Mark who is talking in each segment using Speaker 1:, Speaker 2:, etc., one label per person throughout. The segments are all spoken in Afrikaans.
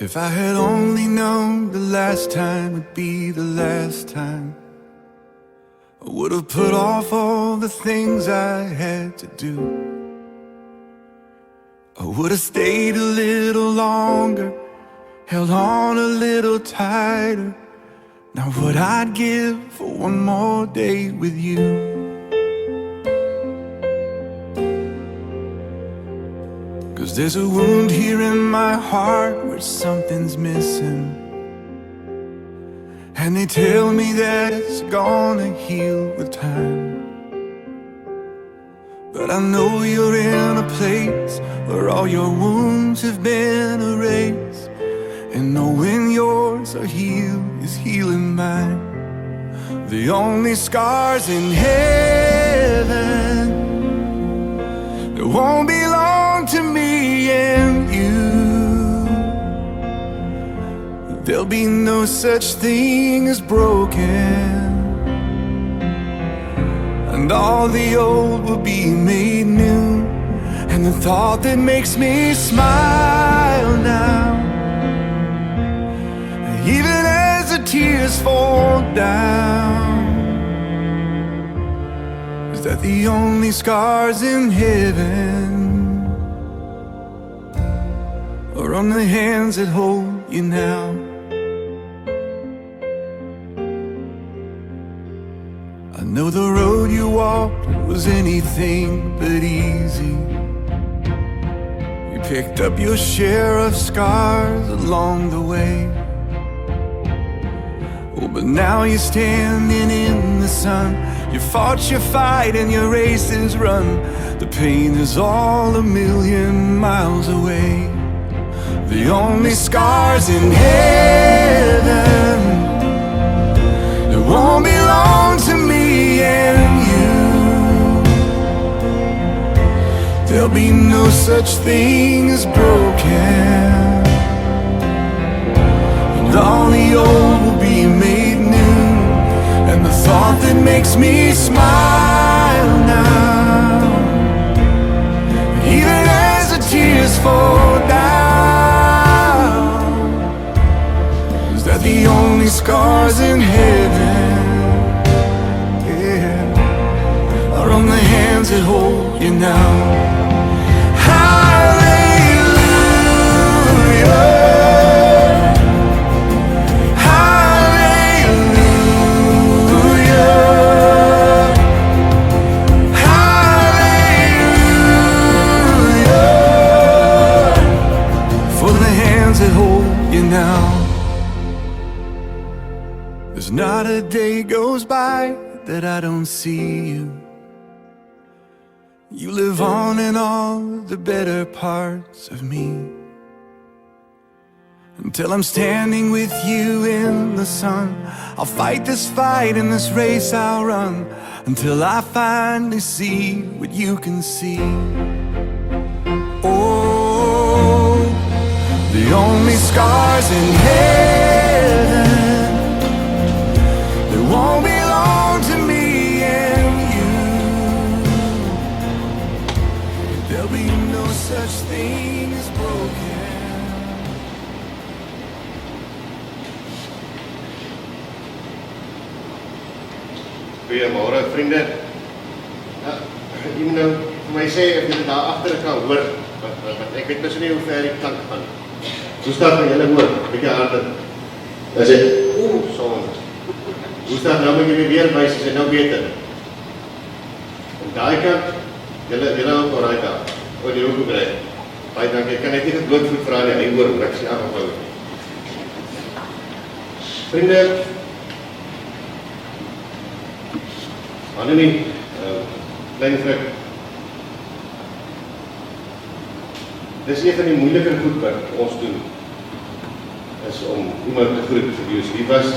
Speaker 1: If I had only known the last time would be the last time, I would have put off all the things I had to do. I would have stayed a little longer, held on a little tighter. Now what I'd give for one more day with you. Cause there's a wound here in my heart where something's missing, and they tell me that it's gonna heal with time. But I know you're in a place where all your wounds have been erased, and knowing yours are healed is healing mine. The only scars in heaven that won't belong to me and you. There'll be no such thing as broken, and all the old will be made new. And the thought that makes me smile now, even as the tears fall down, is that the only scars in heaven are on the hands that hold you now. I know the road you walked was anything but easy. You picked up your share of scars along the way. Oh, but now you're standing in the sun. You fought your fight and your race is run. The pain is all a million miles away. The only scars in heaven that won't belong to me and you. There'll be no such thing as broken, and all the old will be made new. And the thought that makes me smile now, even as the tears fall down, is that the only scars in heaven, yeah, are on the hands that hold you now. There's not a day goes by that I don't see you. You live on in all the better parts of me. Until I'm standing with you in the sun, I'll fight this fight and this race I'll run, until I finally see what you can see. Oh, the only scars in heaven won't belong to me and you. There'll be no such thing as broken.
Speaker 2: Goeiemôre vriende. Jy moet nou vir my sê of jy daar agter kan hoor, want ek weet mos nie hoe ver die klank gaan. Hoe staat van julle hoor? Bietjie harder. Dis dit. Sonde. Hoe staat nou met jullie weerwijs, is het nou beter? Aan die kant, jullie ook al raai daar. O, die ook ook raai. Baie dankie, ek kan net nie geblootvoet vraag nie, hy hoor hoe ek sê afgehou. Vriende, Annemie, klein vrek. Dit is een van die moeiliker goed wat ons doen, is om iemand te groet vir wie ons lief was.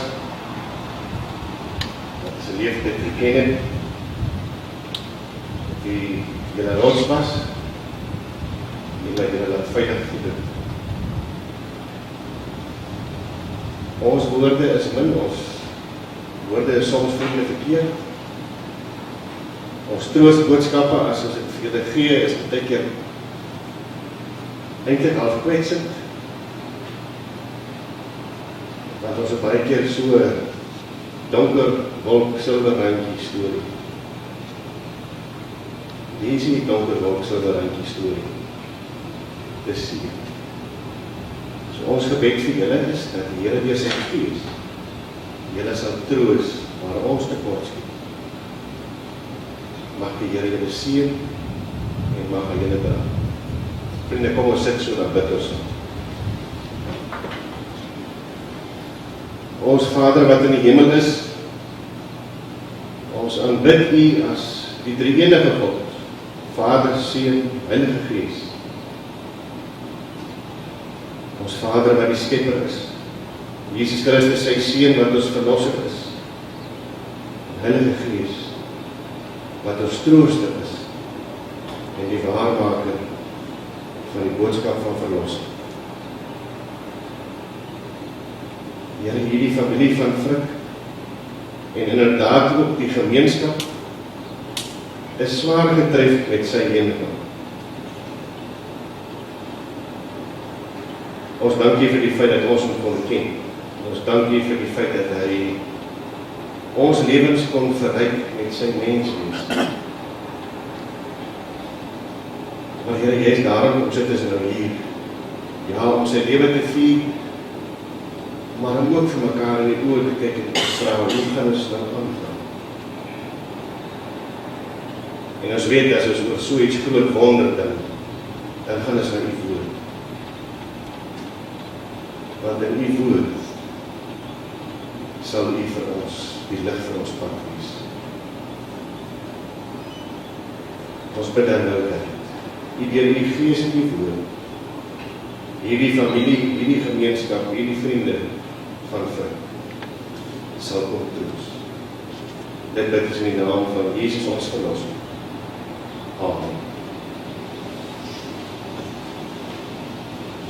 Speaker 2: Sy leefde te ken, die julle rots was, die my julle laat veilig voed het. Ons woorde is min, ons woorde is soms vriende verkeerd. Ons troostboodskappe, as ons het vir julle gee, is baie keer eintlik half kwetsend. wat ons baie keer so donker wolk silwer randjie storie. Hier is die donker wolk silwer randjie storie. Dis hier. So ons gebed vir julle is dat die Here deur sy Gees julle sal troos waar ons tekort skiet. Mag die Here julle seën en mag hy julle dra. Vriende, kom ons sit so, dan bid ons. Ons Vader wat in die hemel is, ons aanbid U as die drie-enige God, Vader, Seun, Heilige Gees. Ons Vader wat die Skepper is, Jesus Christus sy Seun wat ons Verlosser is, Heilige Gees wat ons Trooster is en die waarmaker van die boodskap van verlossing. Here, hierdie familie van Frik en inderdaad ook die gemeenskap is swaar getref met sy heengaan. Ons dank U vir die feit dat ons hom kon ken. Ons dank U vir die feit dat hy ons lewens kon verryk met sy menswees. Maar Here, jy is daarom, ons sit is nou hier. Ja, om sy lewe te vier, maar om ook vir mekaar in die oë te kyk en te vra, hoe gaan ons nou aangaan? En ons weet, as ons oor so iets groot wonder, dan gaan ons na U woord. Want in U woord sal U vir ons die lig vir ons pad wees. Ons bid dan nou dat U deur U Gees en U woord hierdie familie, hierdie gemeenskap, hierdie vriende van Frik sal kom troos. Dit bid ons in die naam van Jesus ons Verlosser. Amen.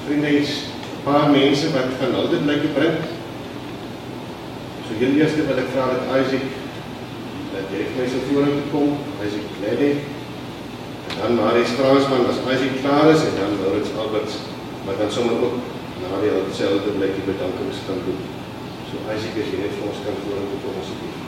Speaker 2: Vriende, hier is 'n paar mense wat gaan hulpblyke bring. So heel eerste wil ek vra dat Isaac, dat jy vir my so vorentoe kom, Isaac Lede, en dan Marius Fransman, as Isaac klaar is, en dan Laurens Alberts, maar dan sommer ook na die hulpselfde blykie bedankings kan doen. So Isaac, as jy net vir ons kan vorentoe kom, asseblief.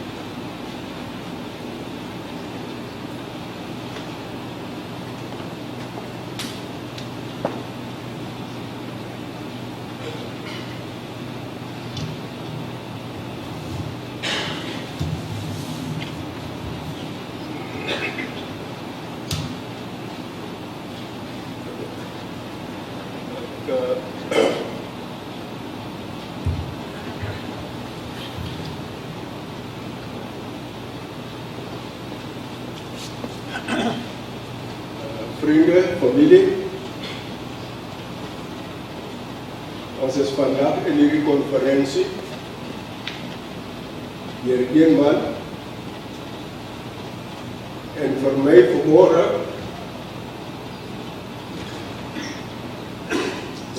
Speaker 3: Vriende, familie, ons is vandag in hierdie konferensie deur een man en vir my vanmôre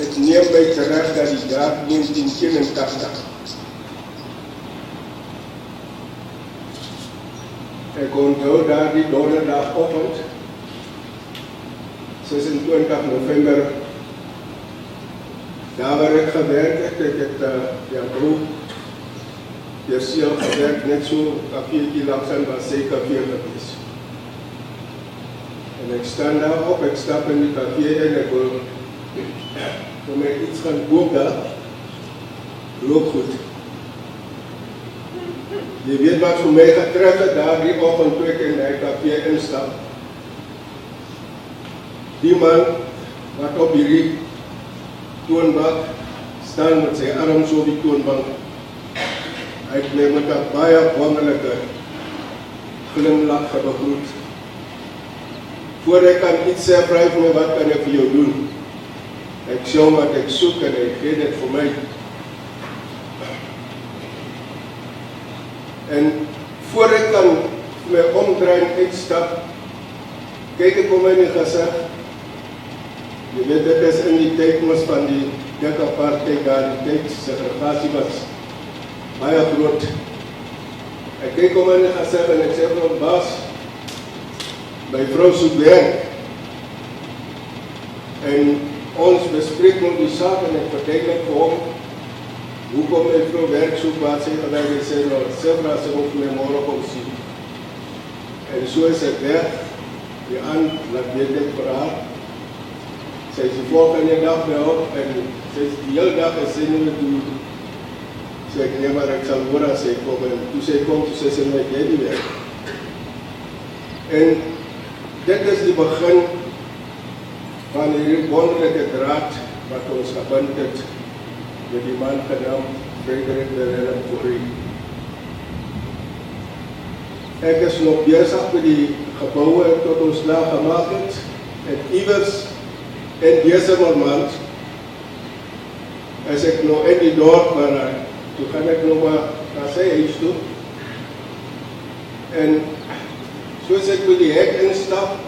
Speaker 3: ek neem my terug dat die jaar 1981 ek onthou daardie donderdagoggend 26 November, daar waar ek gewerk het, ek het ja broek, Jerseel gewerk, net so kafeetjie langs aan was sy kafee gewees. En ek staan daar op, ek stap in die kafee en ek wil vir my iets gaan koop daar, rook goed. Jy weet wat vir my getref het daar die oggend toe ek in die kafee instap. Die man wat op hierdie toonbank staan met sy arm so op die toonbank, hy het my met 'n baie wonderlike glimlach begroet. Voor ek kan iets sê, vra hy my, wat kan ek vir jou doen? Ek sê wat ek soek en hy gee dit vir my. En voor ek kan my omdraai en uitstap, kyk ek om in die gesig. Jy weet, dit is in die tyd mos van die Dekka-partij daar, die tyd, segregasie was baie groot. Ek kyk om in die gesig en ek sê vir hom, baas, my vrou soek werk. En ons bespreek met die saak en ek verduidelik vir hom hoekom my vrou werk soek waar sy gelijk en sê, nou, Silvra sy moet my morgen kom sien. En so is ek weg, die aand, laat weet ek vir haar. Sy is die volgende dag by op, en sy is die hele dag en sy nie toe. Sê ek, nee, maar ek sal hoor as sy kom, en toe sy kom, toe sy sê, ek jy die werk. En dit is die begin van die wonderlijke draad wat ons gebind het met die man genaamd Frederik Willem Fourie. Ek is nog bezig met die gebouwe tot ons klaar gemaakt het, en iewers in deze moment is ek nog in die dorp, maar toe gaan ek nog maar na sy huis toe. En soos ek met die hek instap,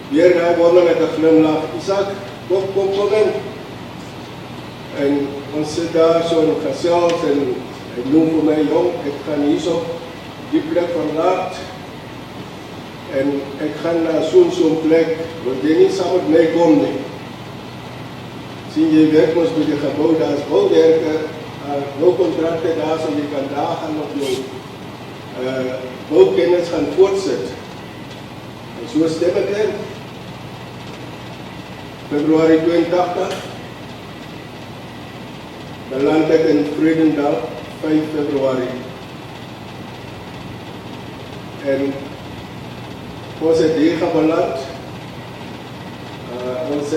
Speaker 3: weer na wonderlijke glimlach, Isaac, kom in. En ons sit daar so in gesels en hy noem vir my, jong, ek gaan hier so die plek verlaat en ek gaan na so'n plek, want jy nie saam met my kom nie. Sien jy werk ons met die gebouw, daar is bouwwerke, bouwkontrakte daar, so jy kan daar gaan op jou bouwkennis gaan voortsit. En so stem ek in. Februari 82, beland ek in Vredendal, 5 Februari. En ons het hier gebeland, ons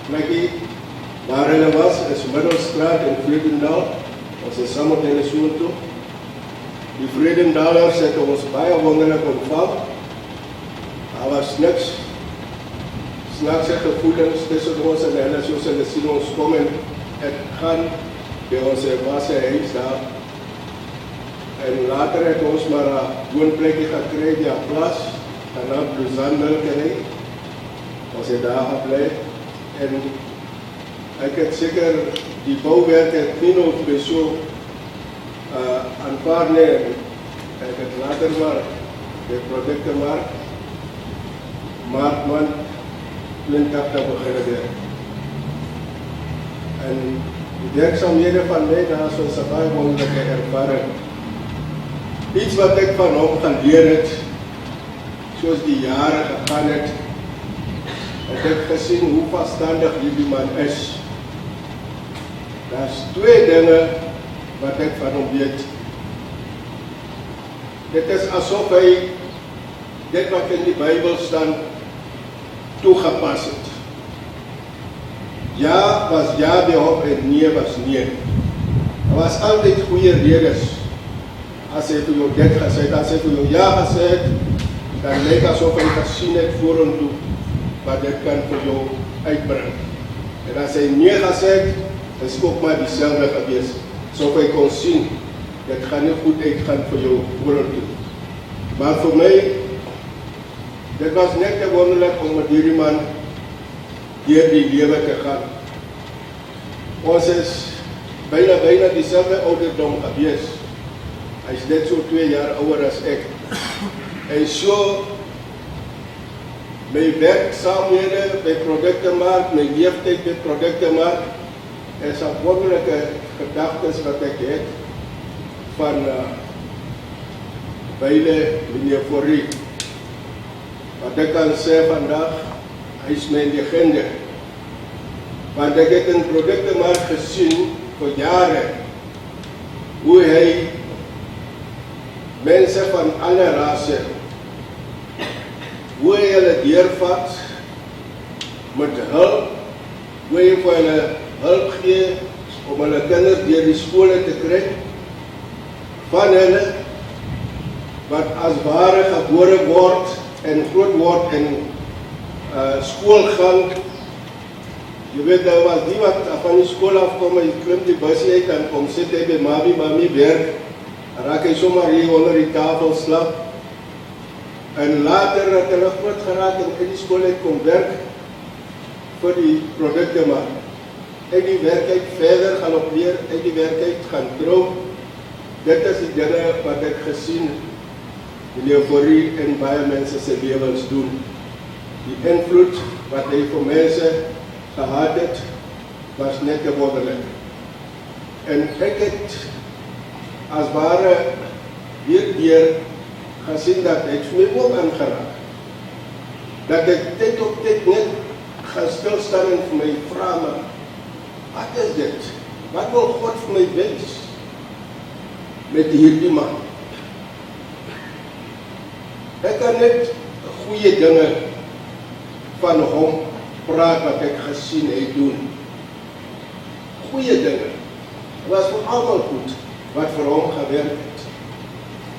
Speaker 3: plekkie waar hulle was, is Middelstraat in Vredendal, ons is saam met hulle so toe. Die Vredendalers het ons baie wonderlik ontvang, daar was niks, snaakse gevoelens tussen ons en hulle, soos hulle sien ons kom en het gaan by ons was huis daar. En later het ons maar een woonplekje gekry, die plaas, genaamd Luzanmilkerij. Ons het daar geblei. En ek het seker die bouwwerk het nie nog by so aanvaar nie. Ek het later maar die productenmarkt, Maartman, 20 beginnen werk. En die werkzaamhede van my, daar is ons een baie wonderlijke ervaring. Iets wat ek van hom gaan leer het, soos die jare gegaan het ek gesien hoe vaststandig hierdie man is. Daar is 2 dinge wat ek van hom weet. Dit is asof hy dit wat in die Bybel staan toegepas het. Ja was ja by hom en nee was nee. Daar was altyd goeie redes. As hy vir jou dit gesê het, as hy vir jou ja gesê het, dan lyk asof hy gesien het vorentoe wat dit kan vir jou uitbring. En as hy nee gesê het, is ook maar dieselfde gewees. Asof hy kon sien, dit gaan nie goed uitgaan vir jou vorentoe. Maar vir my, dit was net te wonderlik om met hierdie man deur die lewe te gaan. Ons is bijna dieselfde ouderdom gewees. Hy is net so 2 jaar ouder as ek. En so, my werksaamhede by productenmarkt, my leeftijd by productenmarkt, is 'n wonderlike gedagtes wat ek het van beide meneer Fourie. Wat ek kan sê vandag, hy is my legende. Want ek het in productenmarkt gesien vir jare hoe hy mense van alle rasse, hoe hy hulle deurvat met hulp, hoe hy vir hulle hulp gee om hulle kinders deur die skole te kry, van hulle wat as ware gebore word en groot word en skool gaan. Jy weet, daar was die wat van die skool afkom, hy klim die busie uit en kom sit hy by mami werk, raak hy sommer hier onder die tafel slap. En later het hulle groot geraak en in die skool uit kom werk vir die productenmarkt. Uit die werkheid verder gaan opleer, uit die werkheid gaan trou. Dit is die dinge wat ek gesien meneer Fourie en baie mense se lewens doen. Die invloed wat hy vir mense gehad het, was net te wonderlik. En ek het as ware hierdeur gesien dat het vir my ook aangeraak. Dat ek tyd op tyd net gaan stilstaan en vir my vra, maar wat is dit? Wat wil God vir my wens met hierdie man? Ek kan net goeie dinge van hom praat wat ek gesien het doen. Goeie dinge. Het was vir almal goed wat vir hom gewerk het.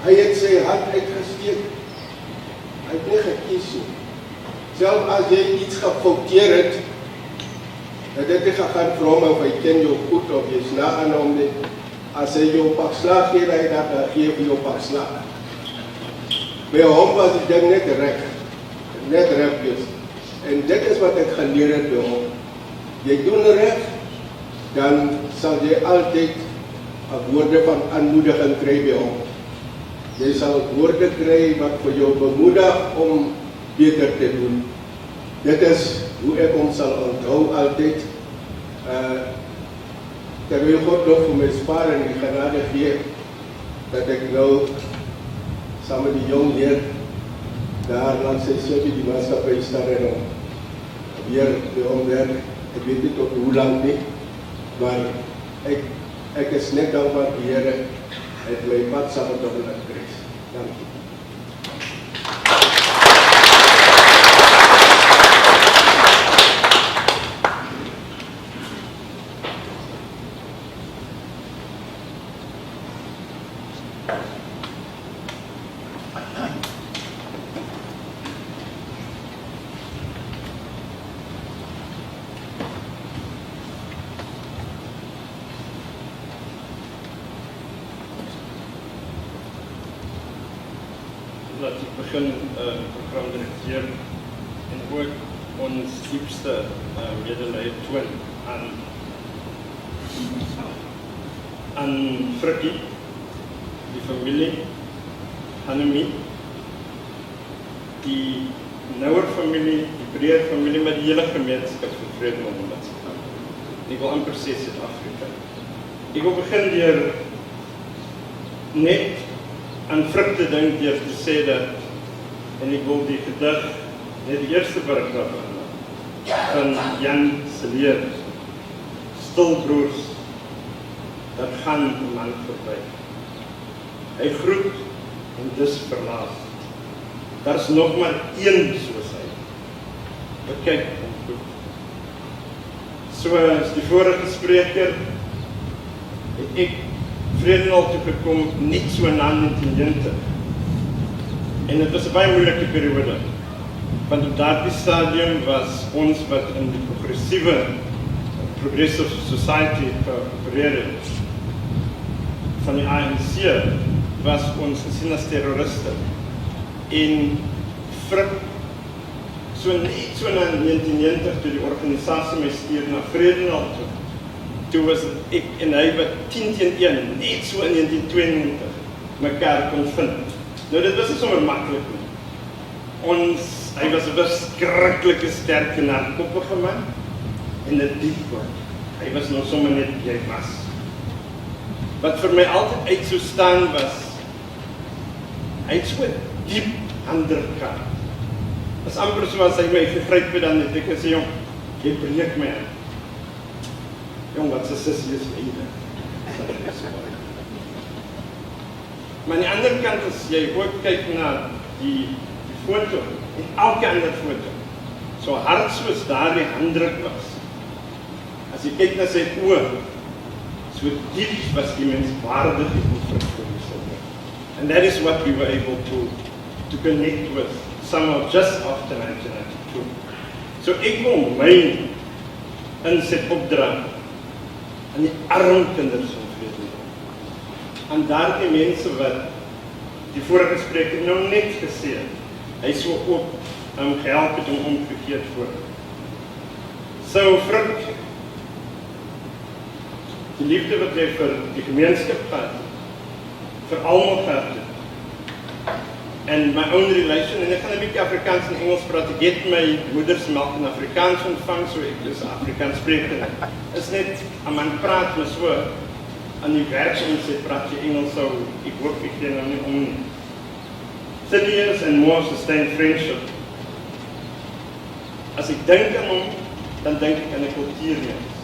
Speaker 3: Hy het sy hand uitgesteek. Hy het nie gekies nie. Selfs as jy iets gefouteer het, dat dit nie gegaan vir hom of hy ken jou goed of jy is na aan hom nie. As hy jou pak slag gee, hy dat gee vir jou pak slag. By hom was die ding net reg wees. En dit is wat ek geleer het by hom. Jy doen reg, dan sal jy altyd 'n woorde van aanmoediging kry by hom. Jy sal woorde kry wat vir jou bemoedig om beter te doen. Dit is hoe ek hom sal onthou altyd. Terwyl God nog vir my spaar en die genade gee, dat ek nou saam met die jong heer daar langs sy soopie die maatskappy staan en hom weer by hom werk. Ek weet nie tot hoe lang nie, maar ek is net dankbaar die Here het my pad saam met hom laat kry. Dankie.
Speaker 4: Laat ek begin programdirekteur en ook ons diepste medelee toon aan Frikkie, die familie, Hanemie, die nouer familie, die breër familie, maar die hele gemeenskap van Vredenhond. Ek wil amper sê Suid-Afrika. Ek wil begin deur net aan Frik te dink deur te sê dat, en ek wil die gedig, net die eerste paragraaf van Jan se leer, Stilbroers, dat gaan 'n man verby. Hy groet en dis verlaat. Daar's nog maar een soos hy. Bekyk hom goed. Soos die vorige spreker, het ek Vredenhond toe gekom, net so na 1990. En dit was 'n baie moeilike periode. Want op daardie stadium was ons wat in die Progressive Society geopereer het, van die ANC, was ons gesien as terroriste. En Frik, net so na 1990, toe die organisasie my stuur na Vredenhond toe, toe was ek en hy wat 10-1, net so in 1992, mekaar kon vind. Nou dit was nie sommer maklik nie. Hy was 'n verskriklike sterk en hardkoppige man, en 'n diep man. Hy was nou sommer net jy was. Wat vir my altyd uit sou staan was, hy het so diep underkant. As amper soos hy my gegryp het, dan het ek gesê, jong, jy breek my aan. Jong, wat 'n sissie is myne. Maar aan die ander kant, as jy ook kyk na die foto, en elke ander foto, so hard soos daardie handdruk was, as jy kyk na sy oë, so diep was die menswaardige and that is what we were able to connect with somehow just after 1992. So ek wil my inset opdra aan die arm kinders van Vredenhond. Aan daardie mense wat die vorige spreker nou net gesê het, hy sou ook gehelp het om omgekeerd voor. So Frik, die liefde wat hy vir die gemeenskap gehad, vir almal gehad het, en my own relation, en ek gaan 'n bietjie Afrikaans en Engels praat, ek het my moedersmelk in Afrikaans ontvang, so ek is Afrikaans spreker, is net, aan man praat, maar so, aan die werksinset praat jy Engels sou, ek hoop ek gee nou nie om nie. 30 years and more sustained friendship. As ek dink aan hom, dan dink ek aan 'n kultuurmens.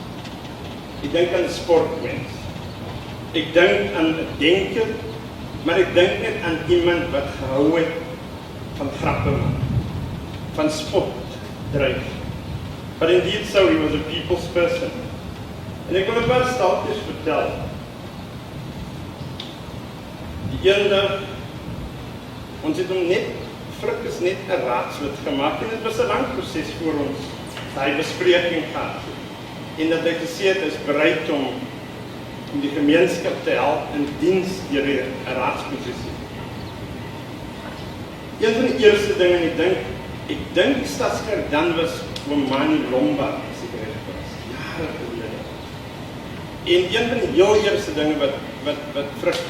Speaker 4: Ek dink aan 'n sportmens. Ek dink aan 'n denker, maar ek dink net aan iemand wat gehou het van grappe maak, van spot dryf. But indeed so, he was a people's person. En ek wil 'n paar staaltjies vertel. Die eendag, ons het hom net, Frik is net 'n raadslid gemaak en dit was 'n lang proses voor ons daai bespreking gehad. En dat hy gesê het, is bereid om die gemeenskap te help in diens deur 'n raadsposisie. Een van die eerste dinge, ek dink die stadskerk dan was oom Mani Lombard, as ek reg was, jare gelede. En een van die heel eerste dinge wat Frik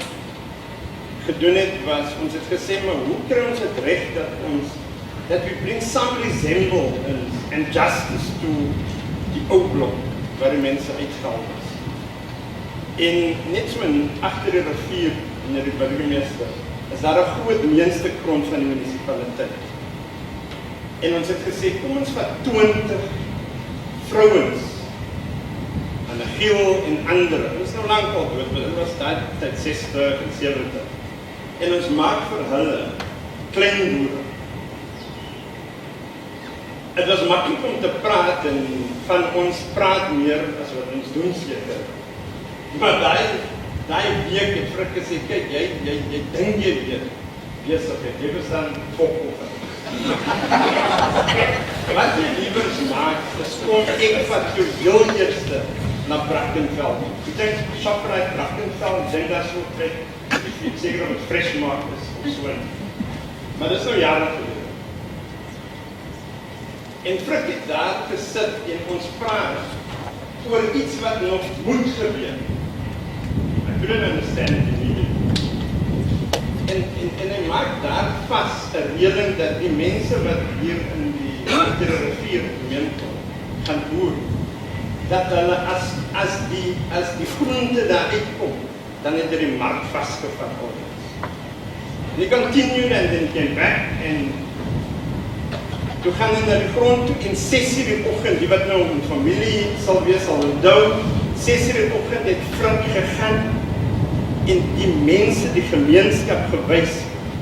Speaker 4: gedoen het, was, ons het gesê, maar hoe kry ons het reg dat we bring some resemblance and justice to die ou blok, waar die mense uitgehaal was. En net so agter die rivier, meneer die burgemeester, is daar 'n groot meenstukgrond van die munisipaliteit. En ons het gesê, kom ons vat 20 vrouens, Anne Giel en ander, dit is nou lang al dood, maar dit was daai tyd 60 en 70. En ons maak vir hulle klein boere. Het was maklik om te praat en van ons praat meer as wat ons doen seker. Maar daai week het Frik gesê, kyk, jy dink jy weet besigheid, jy verstaan fokkoffie. Wat jy liever maak, is kom ek vat jou heel eerste na Brackenfell. Ek dink Shoprite Brackenfell, ek dink daar so trek, ek seker of het fresh maak is, of so. Maar dit is nou jare gelede. En Frik het daar gesit en ons praat oor iets wat nog moet gebeur. I couldn't understand it immediately. En hy maak daar vas 'n reëling dat die mense wat hier in die rivier gemeenskap gaan boer, dat hulle as die groente daar uitkom, dan het die mark vasgevat word. And he continued and then came back and toe gaan hy na die grond toe en 6:00 die oggend, die wat nou in familie sal wees, sal onthou, 6:00 die oggend het Frik gegaan en die mense, die gemeenskap gewys,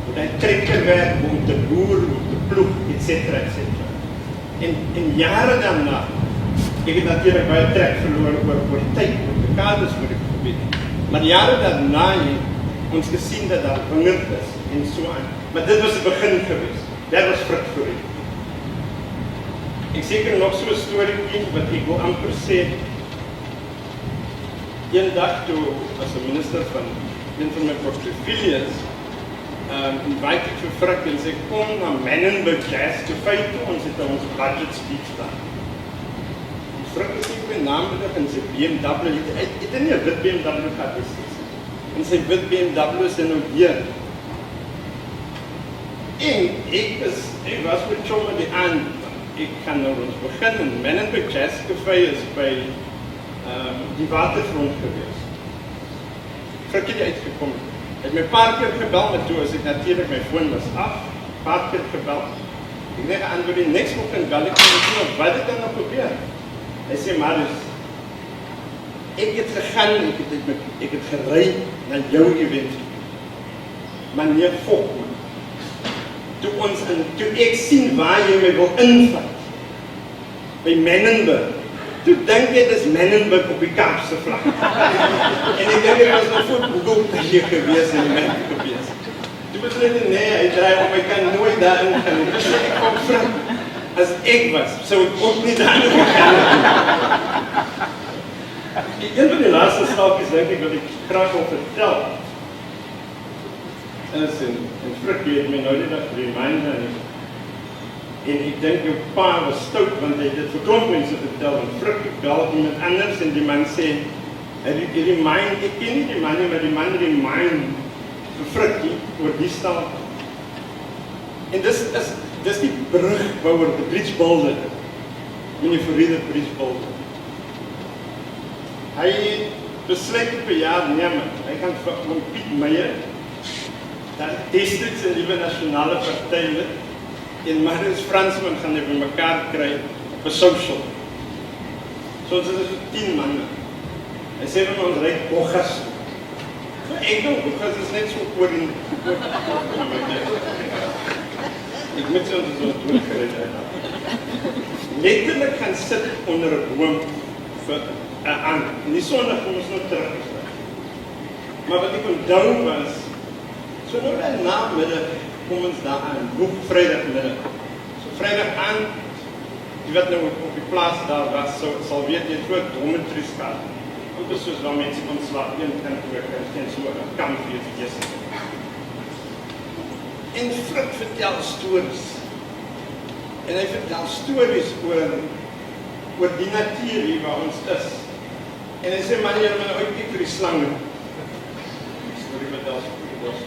Speaker 4: hoe hy trekkerwerk, hoe te boer, hoe te ploeg, etc. En jare daarna, ek het natuurlijk baie trek verloor oor tyd, oor die kaders moet ek gebied. Maar jare daarna het ons gesien dat daar wingerd is en so aan. Maar dit was die begin geweest. Daar was Frik vir u. Ek seker nog so 'n storieetjie wat ek wil amper sê. Een dag toe, as 'n minister van een van my portefeuilles, invite ek vir Frik en sê, kom na Menenberg Jazz te feit toe, ons het ons budget speech daar. Die Frik is nie by namiddag in sy BMW, hy het nie 'n wit BMW gehad, en sy wit BMW is nou hier. En ek was met Choma die aand, ek gaan nou ons begin, en Menenberg Jazz Café is by die waterfront gewees. Frik het uitgekom. Hy het my paar keer gebel, maar toe as ek natuurlijk, my foon was af, paar keer gebel. Ek net geantwoord, die next oggend bel ek my, wat het dan nog gebeur? Hy sê, Marius, ek het gegaan, ek het gery na jou event. Maar nee, fok man. Toe ek sien waar jy my wil invat, by Menenberg, toe dink jy, dit is Menenberg op die Kaapse vlak. En ek dink, ek was nog voor Google hier gewees en die mense gewees. Toe besluit hy, nee, hy draai om, ek kan nooit daarin gaan. Toe sê ek kom Frik, as ek was, sou ek ook nie daarin gegaan. Een van die laaste stapjes, denk ek, wat ek graag wil vertel, is, en Frik het my nou die dag reminder, en ek dink jou pa was stout, want hy het dit vir klomp mense vertel, en Frik bel iemand anders, en die man sê, ek ken nie die man nie, maar die man remind vir Frikkie, oor die stal. En dis die brugbouwer, die bridge builder, meneer Verrieder bridge builder. Hy het besluit op 'n jaar neem. Hy gaan vir oom Piet Meyer, dan districts en liewe nasionale partij en Marius Fransman gaan hy by mekaar kry op 'n social. So dit is so 10 manne. Hy sê vir ons ry Bogas. So ek dink Bogas is net so oor in ek moet so doen kry. Letterlik gaan sit onder 'n boom vir 'n aand. En die Sondag kom ons nog terug. Maar wat ek onthou was, so nou in namiddag kom ons daar aan, boek Vrydagmiddag. So Vrydag aand, die wat nou op die plaas daar was, sal weet jy groot dormitories gehad. Ook is soos waar mense kon slaap, een kan ook, en so 'n kampfees. En Frik vertel stories. En hy vertel stories oor die natuur hier waar ons is. En hy sê, man, jy moet nou uitkyk vir die slange. Die storie met daar so goed was.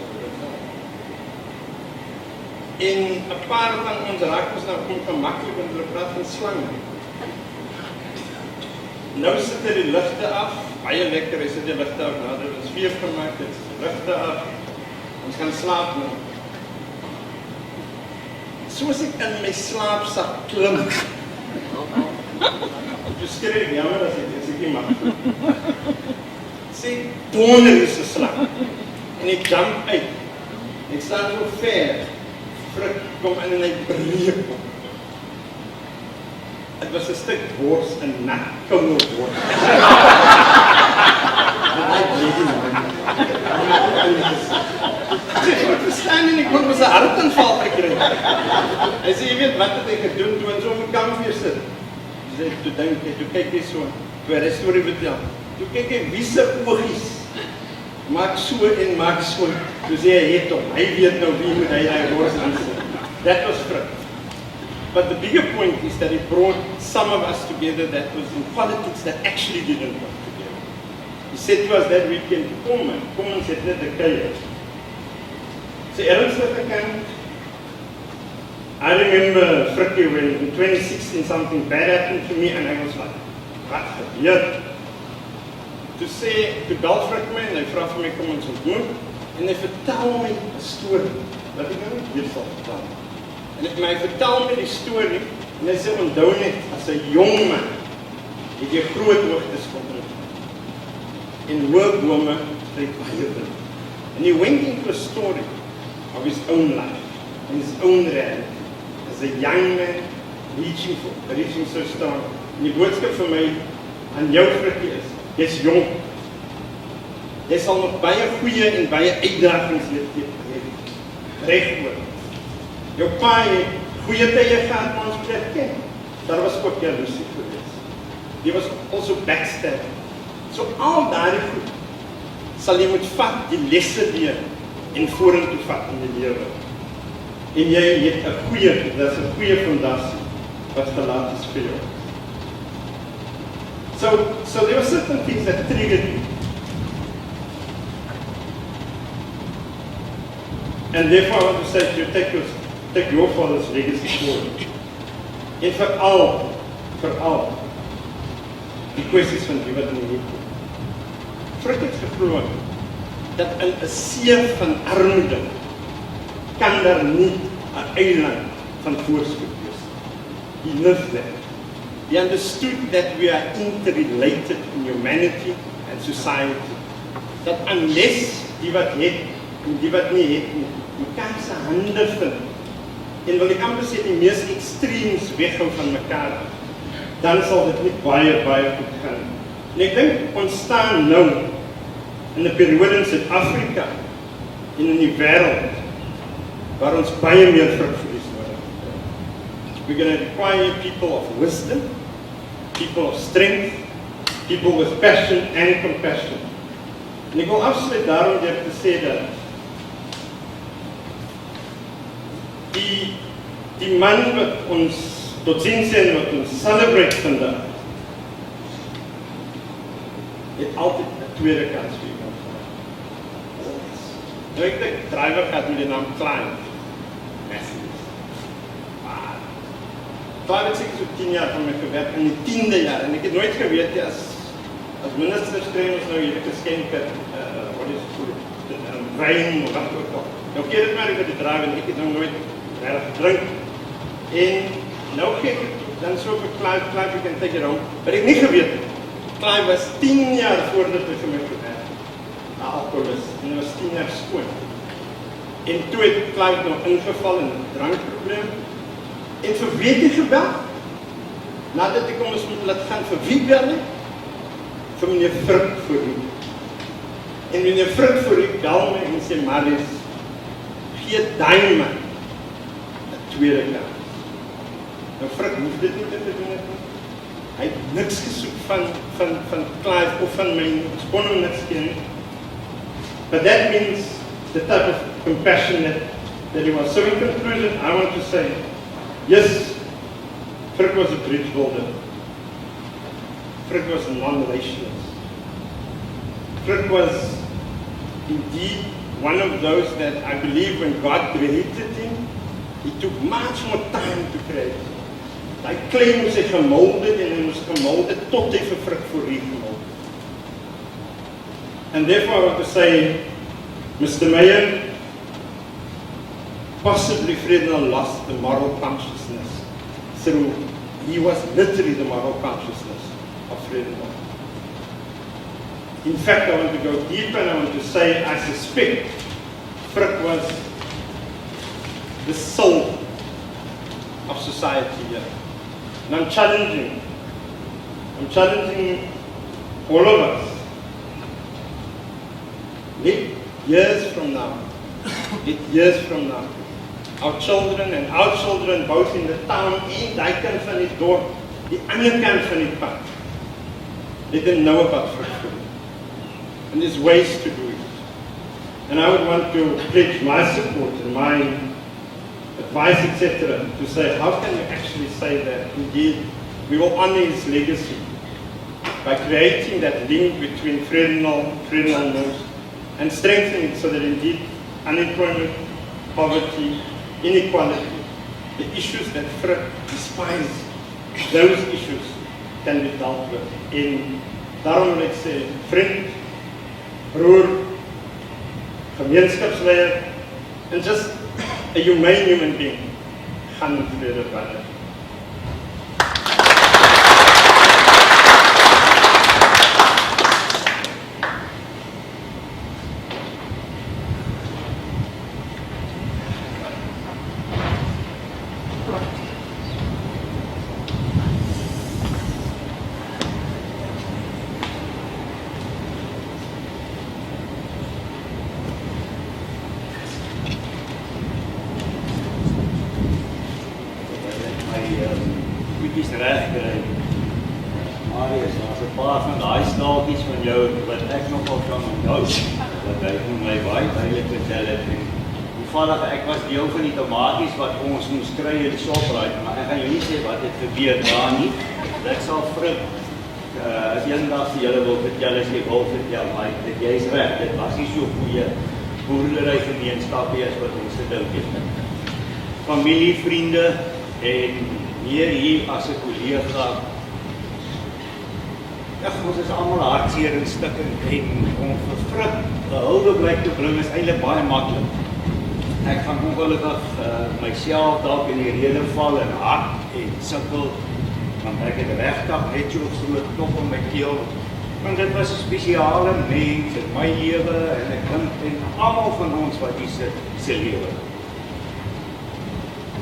Speaker 4: En 'n paar van ons raak ons nou ongemaklik want hulle praat van slange. Nou sit hy die ligte af, baie lekker, hy sit die ligte af, nadat ons weer gemaak het, die ligte af, ons gaan slaap nou. Soos ek in my slaapsak klim, jy skryf, jammer as ek nie mag. Sê, donder is 'n slang, en ek jump uit, ek staan so ver, Frik kom in en hy breek op. Het was 'n stuk wors, 'n nat, koue wors. Ek verstaan en ek kon met sy hartaanval gekry. Hy sê, jy weet wat het ek gedoen toe ons op 'n kampvuur sit. Hy sê, toe dink ek, toe kyk hy so, toe hy storie vertel. Toe kyk hy, wie se oogies maak so en maak so. Toe sê hy, het hom, hy weet nou wie moet hy wors aansit. That was Frik. But the bigger point is that it brought some of us together that was in politics that actually didn't work together. He said to us that weekend, kom ons het net 'n kuier. Sy ernstige kant, I remember Frikkie when in 2016 something bad happened to me and I was like, wat gebeur? Toe bel Frik my en hy vra vir my kom ons ontmoet en hy vertel my 'n storie wat ek nou hier sal vertel. En hy vertel my die storie en hy sê onthou net as 'n jong man het jy groot hoogtes gekom. En hoë bome trek baie wind. And he went into a story of his own life and his own reality as a young man reaching so strong. En die boodskap vir my aan jou Frikkie is, jy's jong. Jy sal nog baie goeie en baie uitdagings hê. Reg oor. Jou pa het goeie tye gehad, maar ons plek ken. Daar was ook jaloesie geweest. Die was also backstabbing. So al daardie goed sal jy moet vat, die lesse leer en vorentoe vat in die lewe. En jy het 'n goeie fondasie wat gelaat is vir jou. So there were certain things that triggered me. And therefore I want to say to you, take your father's legacy forward. En veral, die kwessies van die wat in hier kom. Frik het geglo dat in 'n see van armoede kan daar nie 'n eiland van voorspoed wees. He lived there. He understood that we are interrelated in humanity and society. Dat unless die wat het en die wat nie het nie, mekaar se hande vind. En wil ek amper sê die mees extremes weghou van mekaar af, dan sal dit nie baie goed gaan. En ek dink ons staan nou in 'n periode in Suid-Afrika en in die wêreld waar ons baie meer vrugverlies nodig het. We're going to require people of wisdom, people of strength, people with passion and compassion. En ek wil afsluit daarom deur te sê dat die man wat ons tot sien sê en wat ons celebrate vandag, het altyd 'n tweede kans vir iemand gehad. Nou ek dink, driver gehad met die naam Klein. Mercedes. Maar, daar het ek so 10 jaar van my gewerk, in die 10de jaar, en ek het nooit geweet, As ministers kry ons nou hierdie geskenke, wat is het, wyn of wat ook al. Nou keer dit maar vir die draai, en ek het nou nooit reg gedrink. En nou gee ek dan so vir Clive, you can take it home. Maar ek nie geweet het. Clive was 10 jaar voordat hy vir my gewerk. 'n alkoholist, en hy was 10 jaar skoon. En toe het Clive nog ingeval in 'n drankprobleem. En vir wie het hy gebel? Nadat ek ons moet laat gaan, vir wie bel hy? Vir meneer Frik Fourie. En meneer Frik Fourie bel my en sê, Marius, gee daai man 'n tweede kans. Nou Frik hoef dit nie te doen het nie. Hy het niks gesoek van Clive of van my, ons kon hom niks ken nie. But that means the type of compassion that he was. So in conclusion, I want to say, yes, Frik was a bridge builder. Frik was a non-relationist. Frik was indeed one of those that I believe when God created him, he took much more time to create. Hy claim moes hy gemolde en hy moes gemolde tot hy vir Frik Fourie gemolde. And therefore I want to say, Mr. Mayor, possibly Fredenal lost the moral consciousness through, he was literally the moral consciousness of Fredenal. In fact, I want to go deeper and I want to say, I suspect Frik was the soul of society here. And I'm challenging all of us. Years from now, our children and our children, both in the town and die kant van die dorp, die ander kant van die pad, they didn't know about Frik Fourie. And there's ways to do it. And I would want to pledge my support and my advice, etc., to say, how can we actually say that indeed we will honor his legacy by creating that link between Fredenal North and strengthening it so that indeed unemployment, poverty, inequality, the issues that Frik despised, those issues can be dealt with. En daarom wil ek sê, vriend, broer, gemeenskapsleier, and just a humane human being, gaan in vrede verder.
Speaker 5: Goedjies reg kry. Marius, daar's 'n paar van daai staaltjies van jou wat ek nogal kan onthou. Wat hy vir my baie duidelik vertel het. Toevallig ek was deel van die tomaties wat ons moes kry in die Shoprite, maar ek gaan jou nie sê wat het gebeur daar nie. Ek sal Frik eendag vir julle wil vertel as jy wil vertel, maar jy's reg, dit was nie so goeie boerdery gemeenskappe as wat ons gedink het. Familie, vriende en meer hier as 'n kollega. Ons is almal hartseer en stikkend en om vir Frik 'n huldeblyk te bring is eintlik baie maklik. Ek gaan ongelukkig myself dalk in die rede val en hard en sukkel, want ek het regtig net so groot klop in my keel. Want dit was 'n spesiale mens in my lewe en ek dink en almal van ons wat hier sit se lewe.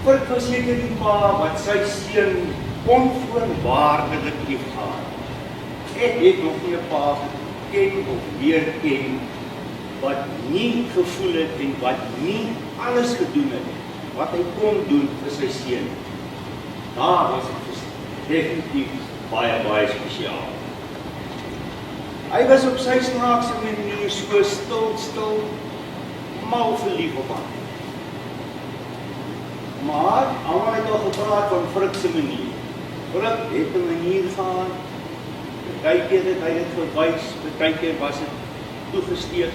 Speaker 5: Frik was seker die pa wat sy seun onvoorwaardelik liefgehad. Ek het nog nie 'n pa geken of weer ken wat nie gevoel het en wat nie alles gedoen het wat hy kon doen vir sy seun. Daar was dit definitief baie spesiaal. Hy was op sy snaakse manier so stil, mal verlief op haar. Maar almal het al gepraat van Frik se manier. Frik het 'n manier gehad. Partykeer het hy dit verwys, partykeer was dit toegesteek.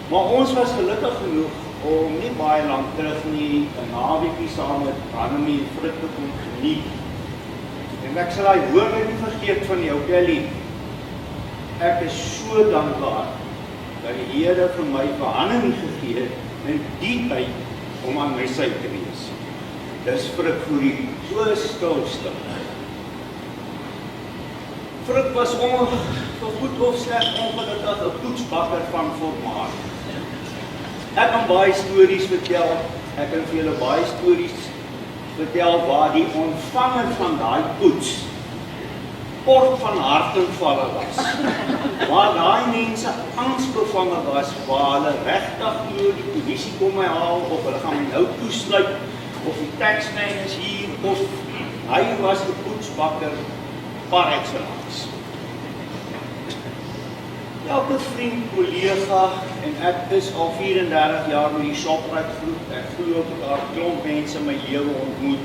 Speaker 5: Maar ons was gelukkig genoeg om nie baie lank terug nie 'n naweekie saam met Annemie en Frik te kon geniet. En ek sal daai woorde nie vergeet van jou Kelly. ek is so dankbaar dat die Here vir my behandeling gegee het in die tyd om aan my sy te wees. Dis Frik Fourie, so stil. Frik was vir goed of sleg ongelukkig 'n poetsbakker van formaat. Ek kan baie stories vertel, ek kan vir julle baie stories vertel waar die ontvanger van daai poets kort van hartaanvalle was. Waar daai mense angsbevange was, waar hulle regtig glo die polisie kom my haal, of hulle gaan my nou toesluit, of die taxman is hier, of hy was 'n poetsbakker par excellence. Elke vriend, kollega, en ek is al 34 jaar met die Shoprite groep, ek glo ek het daar klomp mense in my lewe ontmoet,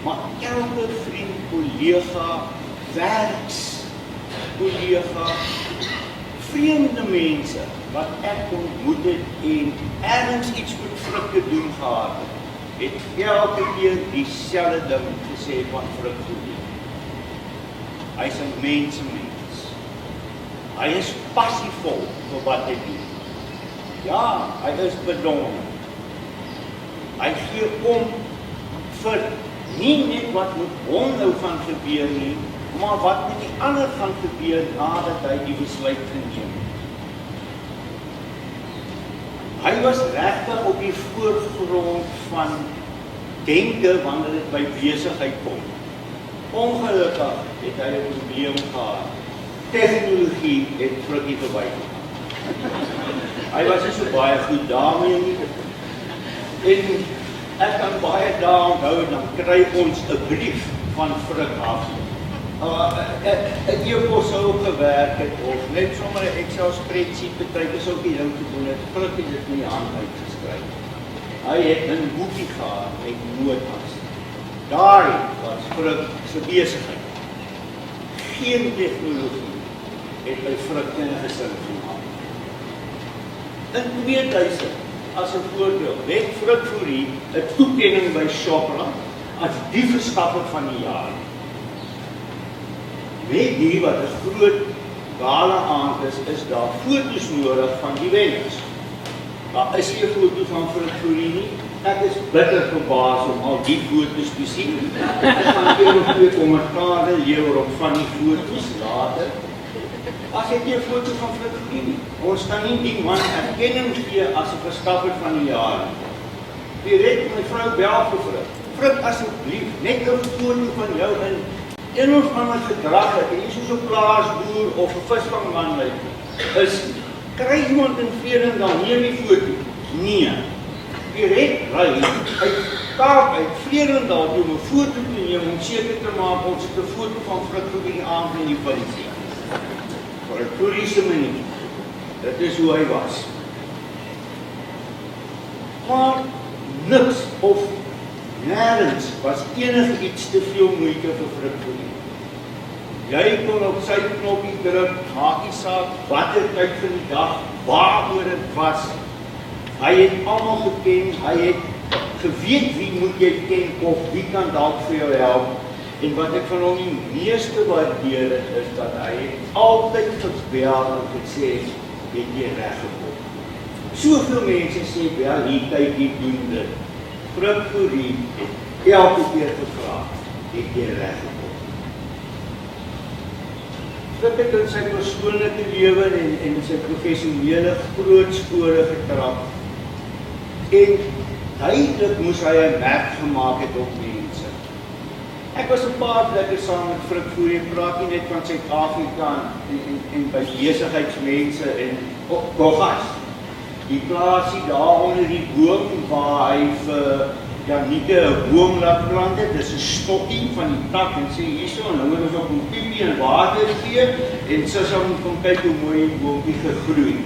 Speaker 5: maar elke vriend, kollega, werkskollega, vreemde mense wat ek ontmoet het en ergens iets met Frik te doen gehad het elke keer dieselfde ding gesê van Frik Fourie. Hy is 'n mens. Hy is passievol vir wat hy doen. Ja, hy is bedongen. Hy gee om vir nie net wat met hom nou gaan gebeur nie, maar wat met die ander gaan gebeur nadat hy die besluit geneem het. Hy was regtig op die voorgrond van denke wanneer dit by besigheid kom. Ongelukkig het hy 'n probleem gehad. Tegnologie het Frikkie verbygegaan. Hy was nie so baie goed daarmee nie. En ek kan baie dae onthou, dan kry ons 'n brief van Frik af. 'n e-pos sou gewerk het, of net sommer 'n Excel spreadsheet beteken sou die ding gedoen het. Frik het dit in die hand uitgeskryf. Hy het 'n boekie gehad met notas. Daar was Frik se besigheid. Geen tegnologie het by Frik ingesin gemaak. In 2000, as 'n voorbeeld, het Frik Fourie 'n toekenning by Shoprite as die verskaffer van die jaar. Weet die wat 'n groot gala aand is daar foto's nodig van die wenners. Daar is nie 'n foto van Frik Fourie nie. Ek is bitter verbaas om al die foto's te sien. Ek gaan een of twee kommentaare lewer op van die foto's later. As ek nie 'n foto van Frik Fourie nie, ons kan nie die man erkenning gee as 'n verskaffer van die jaar. Direk my vrou bel vir Frik. Frik, asseblief, net 'n foto van jou in een of ander gedrag het, en nie soos 'n plaasboer of 'n visvangman lyk nie. Kry iemand in Vredendal, neem die foto. Nee. Direk ry uit Kaap uit Vredendal toe om 'n foto te neem om seker te maak ons het 'n foto van Frik Fourie die aand in die polisie. Vir 'n toeriese manier. Dit is hoe hy was. Maar niks of nêrens was enige iets te veel moeite vir Frik Fourie. Jy kon op sy knoppie druk, maak nie saak watter tyd van die dag, waaroor dit was. Hy het almal geken, hy het geweet wie moet jy ken of wie kan dalk vir jou help. En wat ek van hom die meeste waardeer is dat hy altyd gebel en gesê het jy reg gekom. Soveel mense sê wel hier kyk jy doen dit. Frik Fourie het elke keer gevra, het jy reg gekom. Frik het in sy persoonlike lewe en sy professionele groot spore getrap. En duidelik moes hy 'n merk gemaak het op mense. Ek was 'n paar plekke saam met Frik Fourie, ek praat nie net van Suid-Afrika en by besigheidsmense en Kogas. Die plaasie daar onder die boom waar hy vir Jannike 'n boom laat plant het, dis 'n stokkie van die tak en sê hierso en nou moet ons op 'n piepie en water gee en Sissa moet kom kyk hoe mooi die boompie gegroei.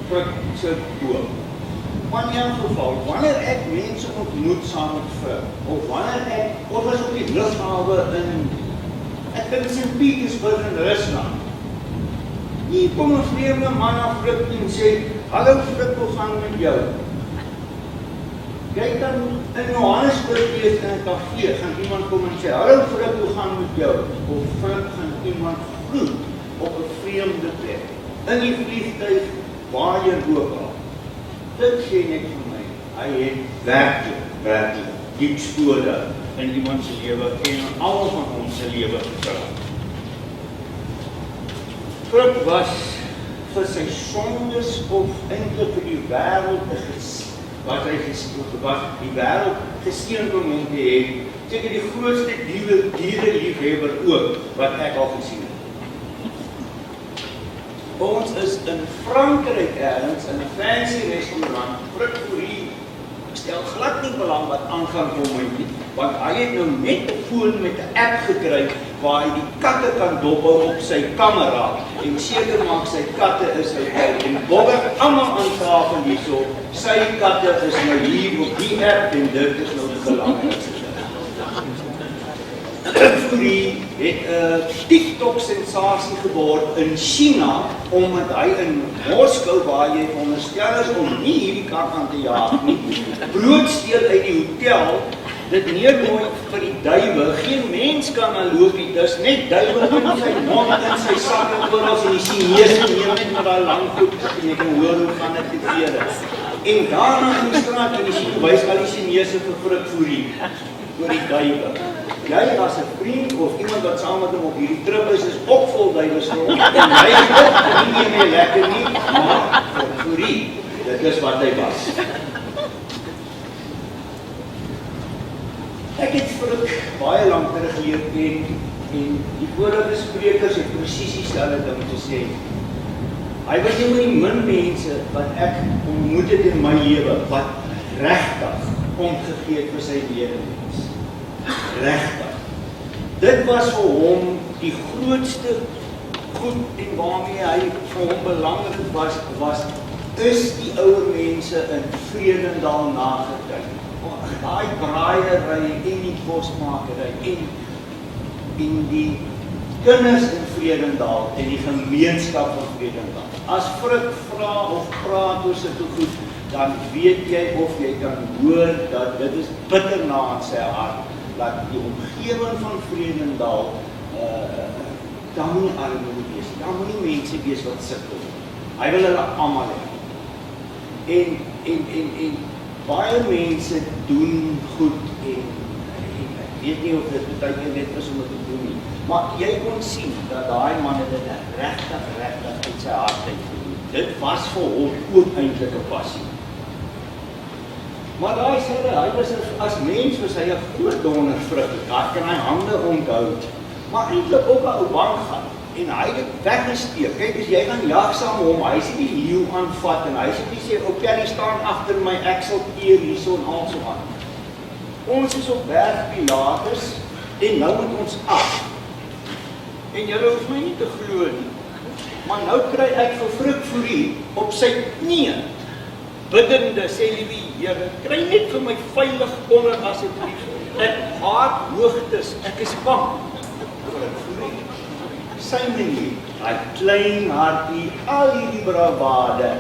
Speaker 5: Frik se boom. Maar in elk geval, wanneer ek mense ontmoet saam met Frik, of wanneer ek was op die lughawe ek dink St. Petersburg in Rusland. Hier kom 'n vreemde man na Frik en sê, hallo Frik, hoe gaan met jou? Jy kan in Johannesburg wees in 'n kafee, gaan iemand kom en sê, hallo Frik, hoe gaan met jou? Of Frik gaan iemand groet op 'n vreemde plek, in die vliegtuig, waarheen ook al. Dit sê net vir my, hy het werklik diep spore in iemand se lewe en in almal van ons se lewe gekraak. Frik was vir sy sondes of eintlik vir die wêreld wat die wêreld geseën kon hom te hê, seker die grootste diereliefhebber ook wat ek al gesien het. Ons is in Frankryk ergens in 'n fancy restaurant, Frik Fourie stel glad nie belang wat aangaan vir my nie, want hy het nou net 'n foon met 'n app gekry waar hy die katte kan dophou op sy kamera en seker maak sy katte is uit en bobber almal aan tafel hierso, sy katte is nou hier op die app en dit is nou die belangrikste. Fourie het 'n TikTok-sensasie geword in China, omdat hy in Moskou, waar jy veronderstel is om nie hierdie kat aan te jaag nie, brood steel uit die hotel, dit neergooi vir die duiwe, geen mens kan aan loop nie, dis net duiwe in sy mond, in sy sak en oral, en die Chinese neem net met daai lang goed, en jy kan hoor hoe gaan dit gebeur. En daarna in die straat, en die wys al die Chinese vir Frik Fourie, oor die duiwe. Jy as 'n vriend of iemand wat saam met hom op hierdie trip is ook vol duiwesrol, en hy is ook nie meer lekker nie, maar Frik Fourie, dit is wat hy was. Ek het Frik baie lank terug geleer en die vorige sprekers het presies dieselfde ding gesê. Hy was een van die min mense wat ek ontmoet het in my lewe, wat regtig omgegee het vir sy medemens. Regtig. Dit was vir hom die grootste goed en waarmee hy vir hom belangrik was is die ouer mense in Vredendal nagekyk. Daai braaiery en die bosmakery en die kinders in Vredendal en die gemeenskap van Vredendal. As Frik vra of praat oor sulke goed, dan weet jy of jy kan hoor dat dit is bitter na aan sy hart, dat die omgewing van Vredendal, daar moet nie armoede wees, daar moet nie mense wees wat sukkel. Hy wil hulle almal hê. En baie mense doen goed en ek weet nie of dit baie net is om dit te doen nie, maar jy kon sien dat daai man dit regtig uit sy hart uit gedoen. Dit was vir hom ook eintlik 'n passie. Maar daai sê hy was as mens was hy 'n groot donder Frik. Daar kan hy hande onthou, maar eintlik ook 'n ou bankgat. En hy het dit weggesteek. Kyk, as jy gaan jag saam hom, hy sê die leeu aanvat en hy sê, "Ou Kelly staan agter my, ek sal keer hierso en al so aan." Ons is op Bergpilates en nou moet ons af. En julle hoef my nie te glo nie. Maar nou kry ek vir Frik Fourie op sy knieë, biddende, sê liewe Here, kry net vir my veilig onder asseblief. Ek haat hoogtes, ek is bang. Frik Fourie, sy manier, hy klein hartie, al hierdie bravade,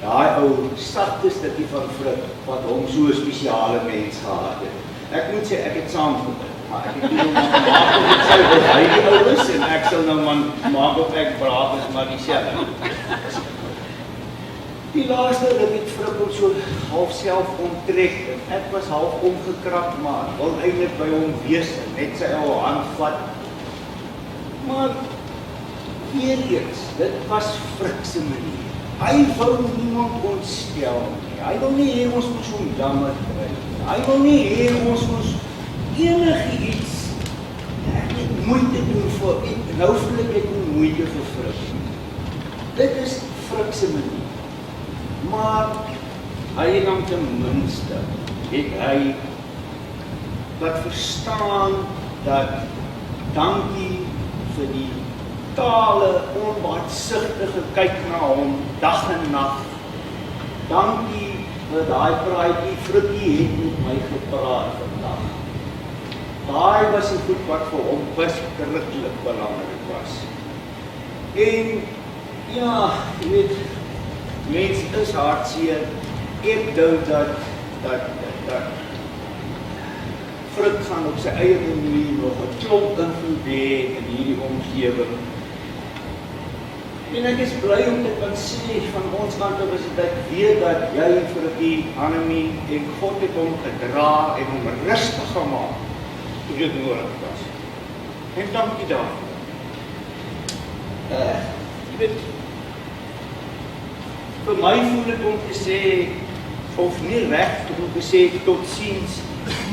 Speaker 5: daai ou sagte stukkie van Frik, wat hom so 'n spesiale mens gehad het. Ek moet sê, ek het saamgekom, maar ek het nie om gemaak of ek sou wat hy die ou is, en ek sal nou man maak of ek braaf is, maar dieselfde. Die laaste dat ek Frik om so half self onttrek, ek was half omgekrap, maar wil eintlik by hom wees, net sy ou hand vat. Maar weer eens, dit was Frik se manier. Hy wou niemand ontstel nie. Hy wil nie hê ons moes hom jammer kry. Hy wil nie hê ons moes enigiets moeite doen vir nou voel ek nie moeite vir Frik. Dit is Frik se manier. Maar hy het dan ten minste het hy laat verstaan dat dankie vir die totale onbaatsigtige kyk na hom dag en nag. Dankie vir daai praatjie, Frikkie het met my gepraat vandag. Daai was die goed wat vir hom verskriklik belangrik was. En ja, jy weet, mens is hartseer. Ek dink dat Frik gaan op sy eie manier nog 'n klomp invloed hê in hierdie omgewing. En ek is bly om te kan sê van ons kant af is dit ek weet dat jy vir die Annemie en God het hom gedra en hom rustig gemaak toe dit nodig was. En dankie daarvoor. Jy weet, vir my voel dit om te sê, of nie reg om te sê totsiens,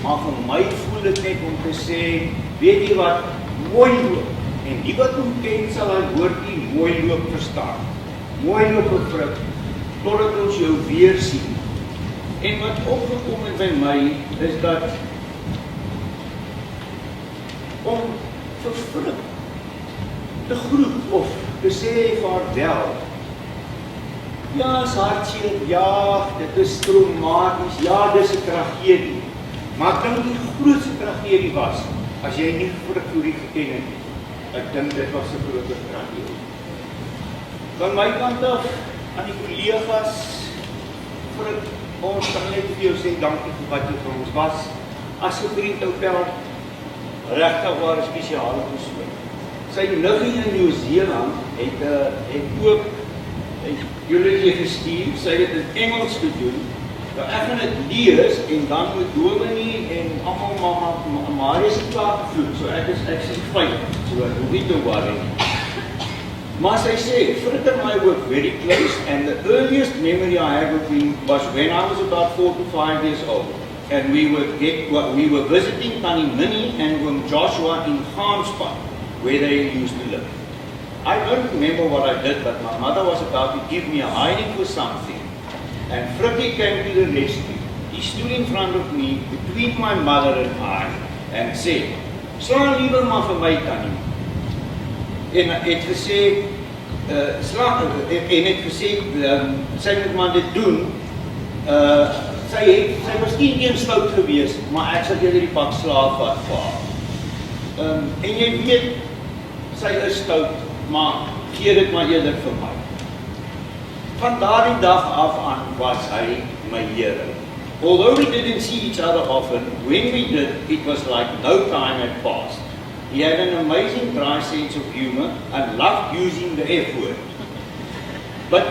Speaker 5: maar vir my voel dit net om te sê, weet jy wat, mooi loop. En die wat hom ken sal hy woordjie mooi loop verstaan. Mooi loop bevrug, totdat ons jou weer sien. En wat opgekom het by my, is dat om vir Frikk te groet of te sê vaarwel. Ja, is hartseer, ja, dit is traumaties, ja, dis 'n tragedie. Maar ek dink die grootste tragedie was, as jy nie Frikk Fourie geken het nie. Ek dink dit was 'n groter tragedie. Van my kant af, aan die kollegas, Frikk, ons kan net vir jou sê dankie vir wat jy vir ons was. As 'n vriend hotel, regtig waar 'n spesiale persoon. Sy niggie in Nieu-Seeland het ook eulogie gestuur, sy het in Engels gedoen. Nou ek gaan dit lees en dan moet Dominee en almal Marius het klaar gevloed, so ek is fyn, so ek hoef nie te worry. Maar sy sê, Frikk and I were very close, and the earliest memory I have of him was when I was about 4 to 5 years old, and we were visiting Tannie Minnie and Oom Joshua in Ganspan, where they used to live. I don't remember what I did, but my mother was about to give me a hiding for something. And Frikkie came to the rescue. He stood in front of me, between my mother and I, and said, "Slaan liewer maar vir my, Tannie." En het gesê, sy moet maar dit doen. Sy was nie eens stout gewees, maar ek sal eerder die pak slaag vat vir haar. En jy weet, sy is stout, maar gee dit maar eerder vir my. Van daardie dag af aan was hy my Here. Although we didn't see each other often, when we did, it was like no time had passed. He had an amazing dry sense of humor and loved using the F word. But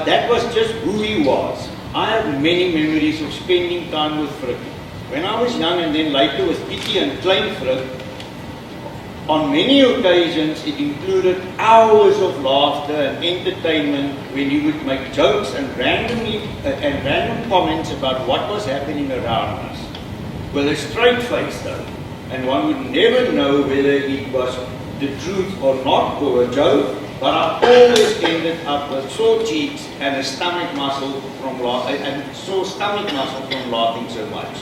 Speaker 5: that was just who he was. I have many memories of spending time with Frikkie. When I was young and then later with Kitty and Klein Frikk, on many occasions it included hours of laughter and entertainment when he would make jokes and random comments about what was happening around us. With a straight face though, and one would never know whether it was the truth or not, or a joke, but I always ended up with sore cheeks and a stomach muscle from laughing so much.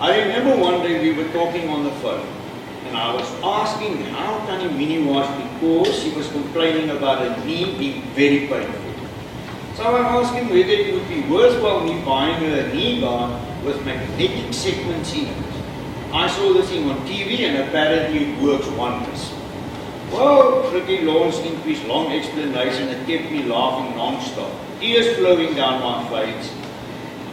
Speaker 5: I remember one day we were talking on the phone, and I was asking how Tannie Minnie was because she was complaining about her knee being very painful. So I asked him whether it would be worthwhile me buying her a knee guard with magnetic segments in it. I saw this thing on TV and apparently it works wonders. Well, Frikkie launched into his long explanation and kept me laughing non-stop. Tears flowing down my face,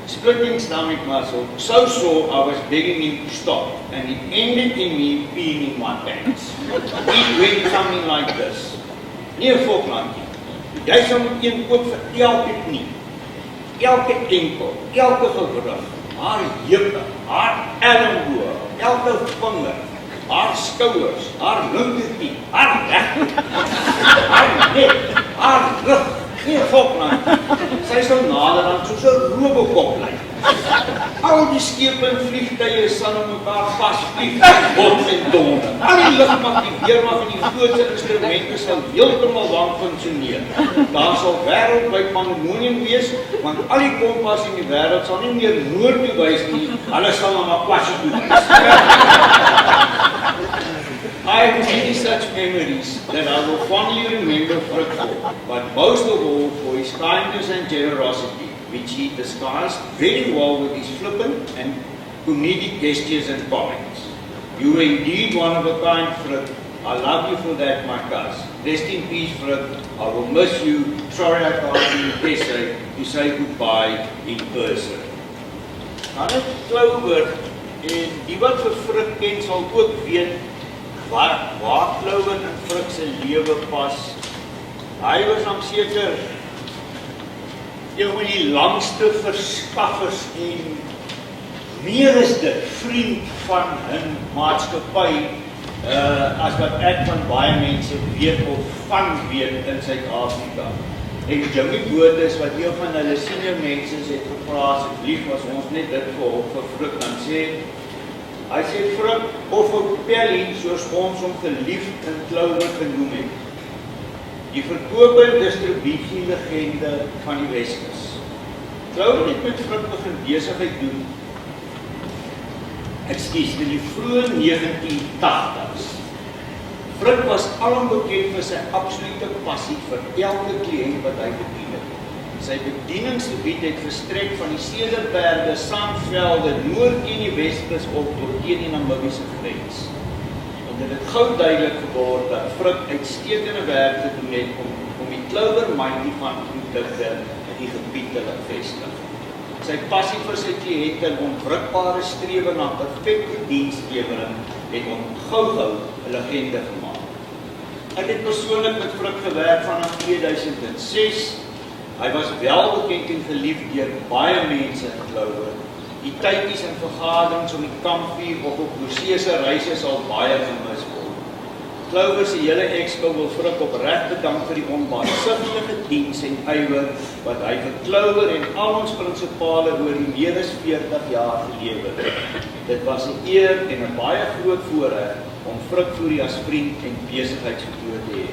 Speaker 5: splitting stomach muscle, so sore I was begging him to stop, and it ended in me peeing in my pants. It went something like this. Nee, Foklandie, jy sal moet een koop vir elke knie, elke enkel, elke gewrig, haar heupe, haar elleboog, elke vinger, haar skouers, haar linkerknie, haar regterknie, haar nek, haar rug. Nee, Foklandie, sy sal nader dan soos 'n robokop lyk. Al die skepe en vliegtuie sal in mekaar vasvlieg, bot en donder. Al die lugmag, die weermag en die grootste instrumente sal heeltemal wanfunksioneer. Daar sal wêreldwyd pandemonium wees, want al die kompas in die wêreld sal nie meer noord toe wys nie, hulle sal na Makwashe toe wys. I have many such memories that I will fondly remember Frikk for, but most of all for his kindness and generosity, which he disguised very well with his flippant and comedic gestures and comments. You were indeed one of a kind, Frikk. I love you for that, my cuz. Rest in peace, Frikk. I will miss you. Sorry I can't be in Tessay to say goodbye in person. Nou net Clover, en die wat vir Frikk ken sal ook weet, waar Clover in Frik se lewe pas. Hy was dan seker een van die langste verskaffers en meer is dit, vriend van 'n maatskappy, as wat ek van baie mense weet of van weet in Suid-Afrika. En Jimmy Botha, wat een van hulle senior mense het gevra, asseblief as ons net dit vir Frik kan sê. Hy sê Frik of vir Pelly, soos ons hom geliefd in Clover genoem het. Die verkoop en distribusie legende van die Weskus. Clover het met Frik begin besigheid doen. In die vroeë 1980s. Frik was alom bekend vir sy absolute passie vir elke kliënt wat hy bedien het. Sy bedieningsgebied het verstrek van die Cederberge, Sandvelde, noord teen die Weskus op tot teen die Namibiese grens. En dit het gou duidelik geword dat Frik uitstekende werk te doen het om die Clover mandjie van produkte in die gebied te laat vestig. Sy passie vir sy kliënte en onwrikbare strewe na perfekte dienslewering het hom gou-gou 'n legende gemaak. Ek het persoonlik met Frik gewerk vanaf 2006. Hy was welbekend en geliefd deur baie mense in Clover. Die tydjies en vergaderings om die kampvuur of op oorsese reise sal baie gemis word. Clover se hele expo wil Frik opreg bedank vir die onbaatsuglike diens en ywer wat hy vir Clover en al ons prinsipale oor die meer as 40 jaar gelewer het. Dit was 'n eer en 'n baie groot voorreg om Frik Fourie as vriend en besigheidsvertroos te hê.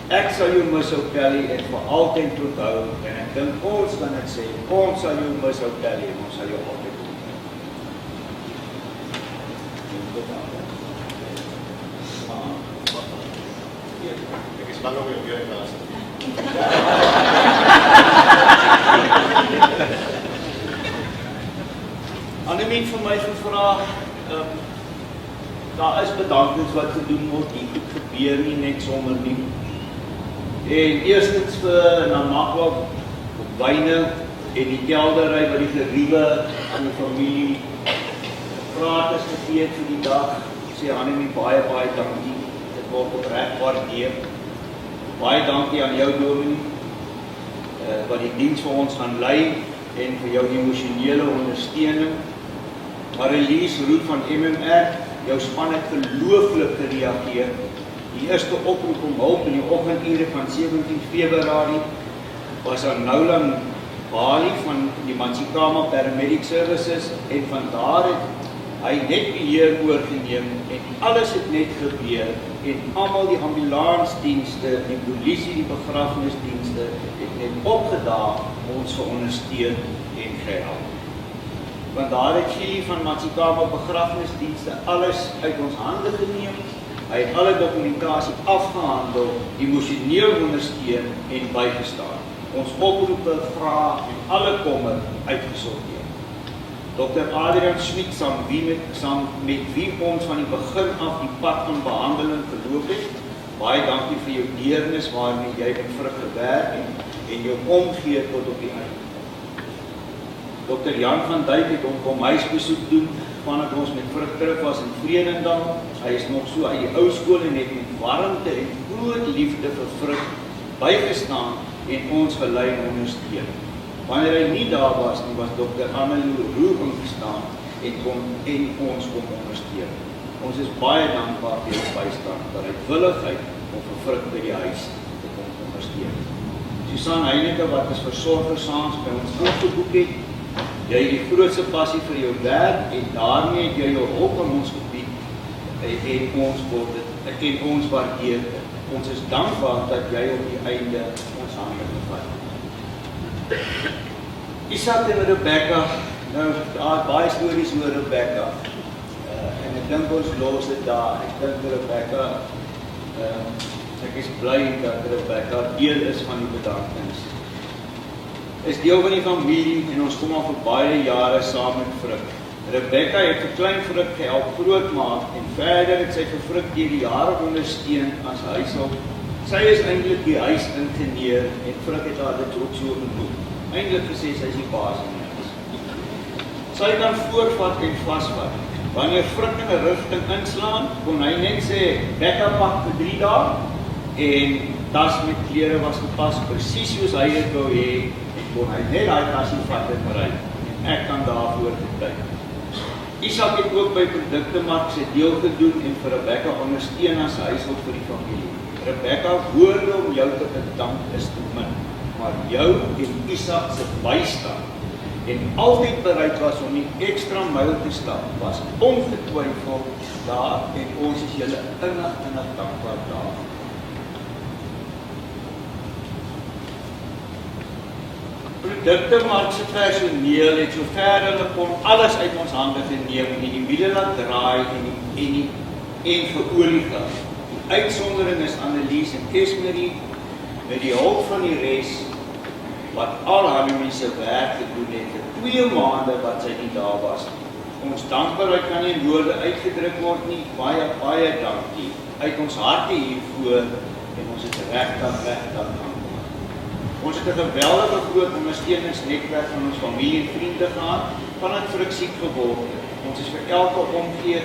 Speaker 5: Ek sal jou mis, ou Pelly, en vir altyd onthou, en ek dink ons kan dit sê, ons sal jou mis, ou Pelly, en ons sal jou altyd onthou.
Speaker 2: Ek is bang om jou weer te laat.
Speaker 5: Annemie het vir my gevra, daar is bedankings wat gedoen word, die goed gebeur nie net sonder nie. En eerstens vir Namakwa op wyne en die keldery wat die geriewe aan die familie gratis gegee het vir die dag. Sê Annemie baie dankie. Dit word opreg waardeer. Baie dankie aan jou Dominee wat die diens vir ons gaan lei en vir jou emosionele ondersteuning. Marlies Rood van MMR, jou span het gelooflik gereageer. Die eerste oproep om hulp in die oggendure van 17 Februarie was aan Noulan Bali van die Mansikama Paramedic Services en van daar het hy net beheer oorgeneem en alles het net gebeur en almal die ambulansdienste, die polisie, die begrafnisdienste het net opgedaag ons verondersteun en gehelp. Want daar het Gilly van Mansikama begrafnisdienste alles uit ons hande geneem. Hy het alle dokumentasie afgehandel, emosioneel ondersteun en bygestaan. Ons oproepe, vrae en alle kommer uitgesorteer. Dr. Adrian Schmidt saam met wie ons van die begin af die pad van behandeling geloop het. Baie dankie vir jou deernis waarmee jy met Frik gewerk het en jou omgee tot op die einde. Dr. Jan van Dijk het hom kom huisbesoek doen vandat ons met Frik terug was in Vredendal. Hy is nog so uit die ou skool en het met warmte en groot liefde vir Frik bygestaan en ons gelei en ondersteun. Wanneer hy nie daar was nie, was Dr. Annelou Roux ingestaan en ons kom ondersteun. Ons is baie dankbaar vir die bystand, bereidwilligheid om vir Frik by die huis te kom ondersteun. Susan Heineke wat as versorger saans by ons opgeboek het, jy het die grootste passie vir jou werk en daarmee het jy jou hulp aan ons gebied en ons waardeer. Ons is dankbaar dat jy op die einde ons hande gevat het. Isak en Rebecca, nou daar baie stories oor Rebecca. En ek dink ons los dit daar. Ek dink Rebecca, ek is bly dat Rebecca deel is van die bedankings. Is deel van die familie en ons kom al vir baie jare saam met Frik. Rebecca het vir klein Frik gehelp grootmaak en verder het sy vir Frik deur die jare ondersteun as huishulp. Sy is eintlik die huisingenieur en Frik het haar dit ook so genoem. Eintlik gesê sy is die baas in die huis. Sy kan voorvat en vasvat. Wanneer Frik in 'n rigting inslaan, kon hy net sê, backup pak vir 3 dae, en tas met klere was gepas, presies soos hy dit wou hê, kon hy net daai tasie vat en ry. Ek kan daarvoor getuig. Isak het ook by Produktemark sy deel gedoen en vir Rebecca ondersteun as huishulp vir die familie. Rebecca, woorde om jou te bedank is te min, maar jou en Isak se bystand en altyd bereid was om die ekstra myl te stap, was ongetwyfeld daar en ons is julle innig dankbaar daar. Produktemark se personeel het sover hulle kon alles uit ons hande geneem en die wiele laat draai en geolie gehad. Die uitsondering is Annelies en Esmerie met die hulp van die res wat al haar mense werk gedoen het vir 2 maande wat sy nie daar was. Ons dankbaarheid kan nie in woorde uitgedruk word nie. Baie dankie uit ons harte hiervoor en ons is regtig dankbaar. Ons het 'n geweldige groot ondersteuningsnetwerk van ons familie en vriende gehad, vandat Frik siek geword het. Ons is vir elke omgee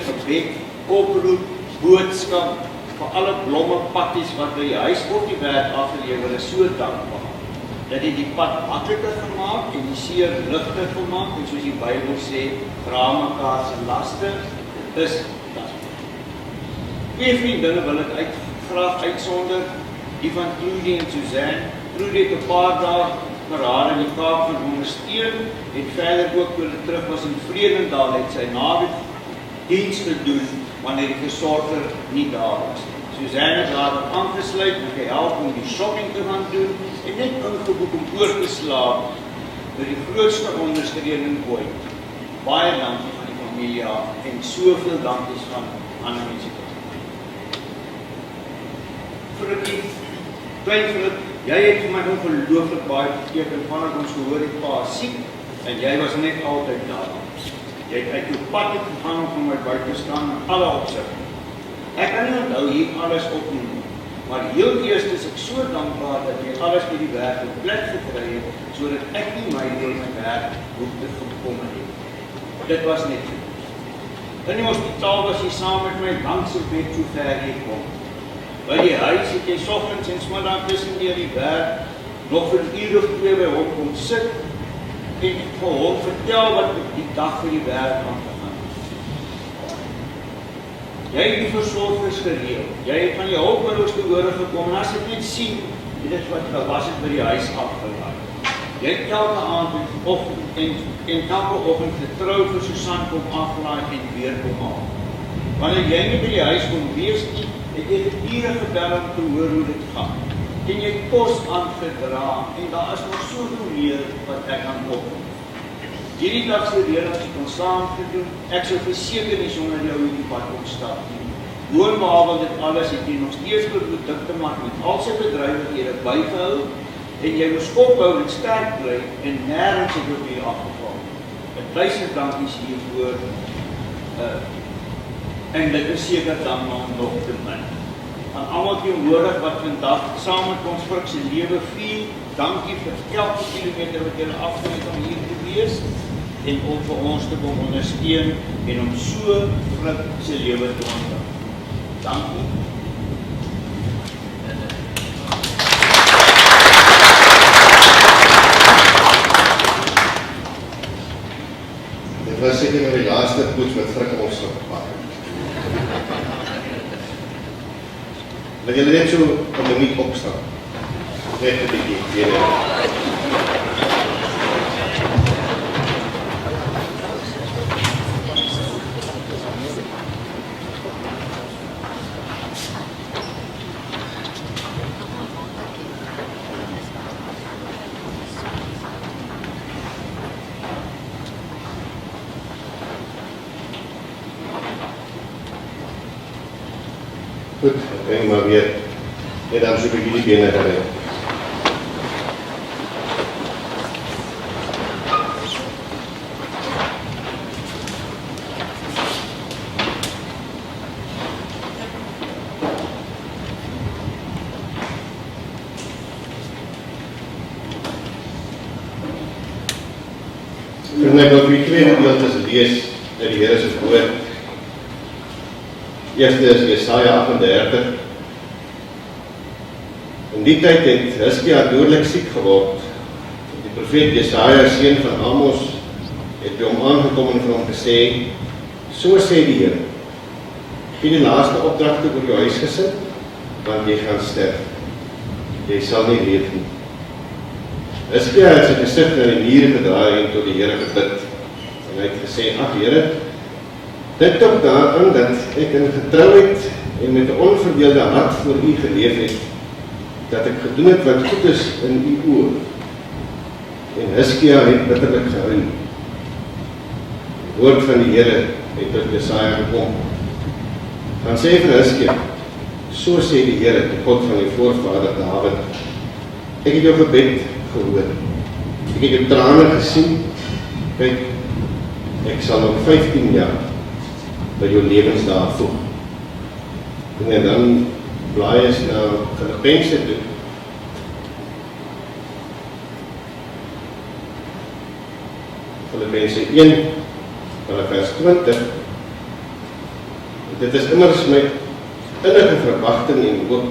Speaker 5: gebed, oproep, boodskap, vir alle blomme pakkies wat by die huis op die werk afgelewer is, so dankbaar. Dat het die pad makliker gemaak en die seer ligter gemaak, en soos die Bybel sê, dra mekaar se laste, dit is dat. 2 vriendinne wil ek graag uitsonder, die van Trudy en Suzanne. Trudy het 'n paar dae vir haar in die Kaap van ondersteun, en verder ook toe hulle terug was in Vredendal, het sy naweekdiens gedoen, wanneer die versorger nie daar was. Suzanne het later aangesluit en gehelp om die shopping te gaan doen, en net ingeboek om oor te slaap vir die grootste ondersteuning ooit. Baie dankie van die familie af, en soveel dankies van ander mense. Frikkie, klein Frik, jy het vir my ongelooflik baie beteken vanaf ons gehoor het pa siek, en jy was net altyd daar. Jy het uit jou pad gegaan om vir my by te staan in alle opsigte. Ek kan nie onthou hier alles opnoem, maar heel eers is ek so dankbaar dat jy alles met die werk in plek gekry het, sodat ek nie my deel my werk hoef te gekom het. Dit was net so. In die hospitaal was jy saam met my langs op bed so ver jy kom. By die huis het jy soggens en smiddag tussen deur die werk nog vir 1 uur of 2 by hom kom sit en vir hom vertel wat die dag vir die werk aangegaan het. Jy het die versorgers gereël. Jy het van die hulpmiddels te hore gekom en as ek net sien, dit is wat was het by die huis afgelaai. Jy het elke aand en elke oggend getrou vir Susan kom aflaai en weer kom haal. Wanneer jy nie by die huis kon wees nie, het jy ure gebel om te hoor hoe dit gaan. En jy kos aangedra en daar is nog soveel meer wat ek kan opneem. Hierdie dag se reëling het ons saam gedoen. Ek sou verseker nie sonder jou hierdie pad ontstaan nie. Boonbehalwe dit alles het jy nog steeds produkte maak met al sy bedrywighede bygehou en jy moes ophou en sterk bly en nêrens het op hier afgeval. 1000 dankies hiervoor. En dit is seker dan nog te min. Aan almal teenwoordig wat vandag saam met ons Frik se lewe vier, dankie vir elke kilometer wat julle afgelê het om hier te wees en om vir ons te kom ondersteun en om so Frik se lewe te onthou. Dankie.
Speaker 2: Dit was seker nou die laaste koets wat Frik ons sal gepak het. Dat julle net so 'n minuut opstaan. Net 'n bietjie. Goed, dan kan maar weer net dan so 'n bietjie die bene kry. En ek wil vir 2 gedeeltes lees uit die Here se woord. Eerste is Jesaja 38. In die tyd het Hizkia dodelik siek geword. Die profeet Jesaja, seun van Amos, het by hom aangekom en vir hom gesê, so sê die Here, gee die laaste opdragte oor jou huisgesin, want jy gaan sterf. Jy sal nie leef nie. Hizkia het sy gesig na die muur gedraai en tot die Here gebid. En hy het gesê, ag Here, dink tog daaraan dat ek in getrouheid en met 'n onverdeelde hart voor U geleef het, dat ek gedoen het wat goed is in U oë. En Hizkia het bitterlik gehuil. Die woord van die Here het tot Jesaja gekom. Dan sê vir Hizkia, so sê die Here, die God van die voorvader Dawid, ek het jou gebed gehoor. Ek het jou trane gesien. Kyk, ek sal nog 15 jaar by jou lewensdae voeg. En dan blaai is na Filippense toe. Filippense 1, vanaf vers 20. Dit is immers my innige verwagting en hoop,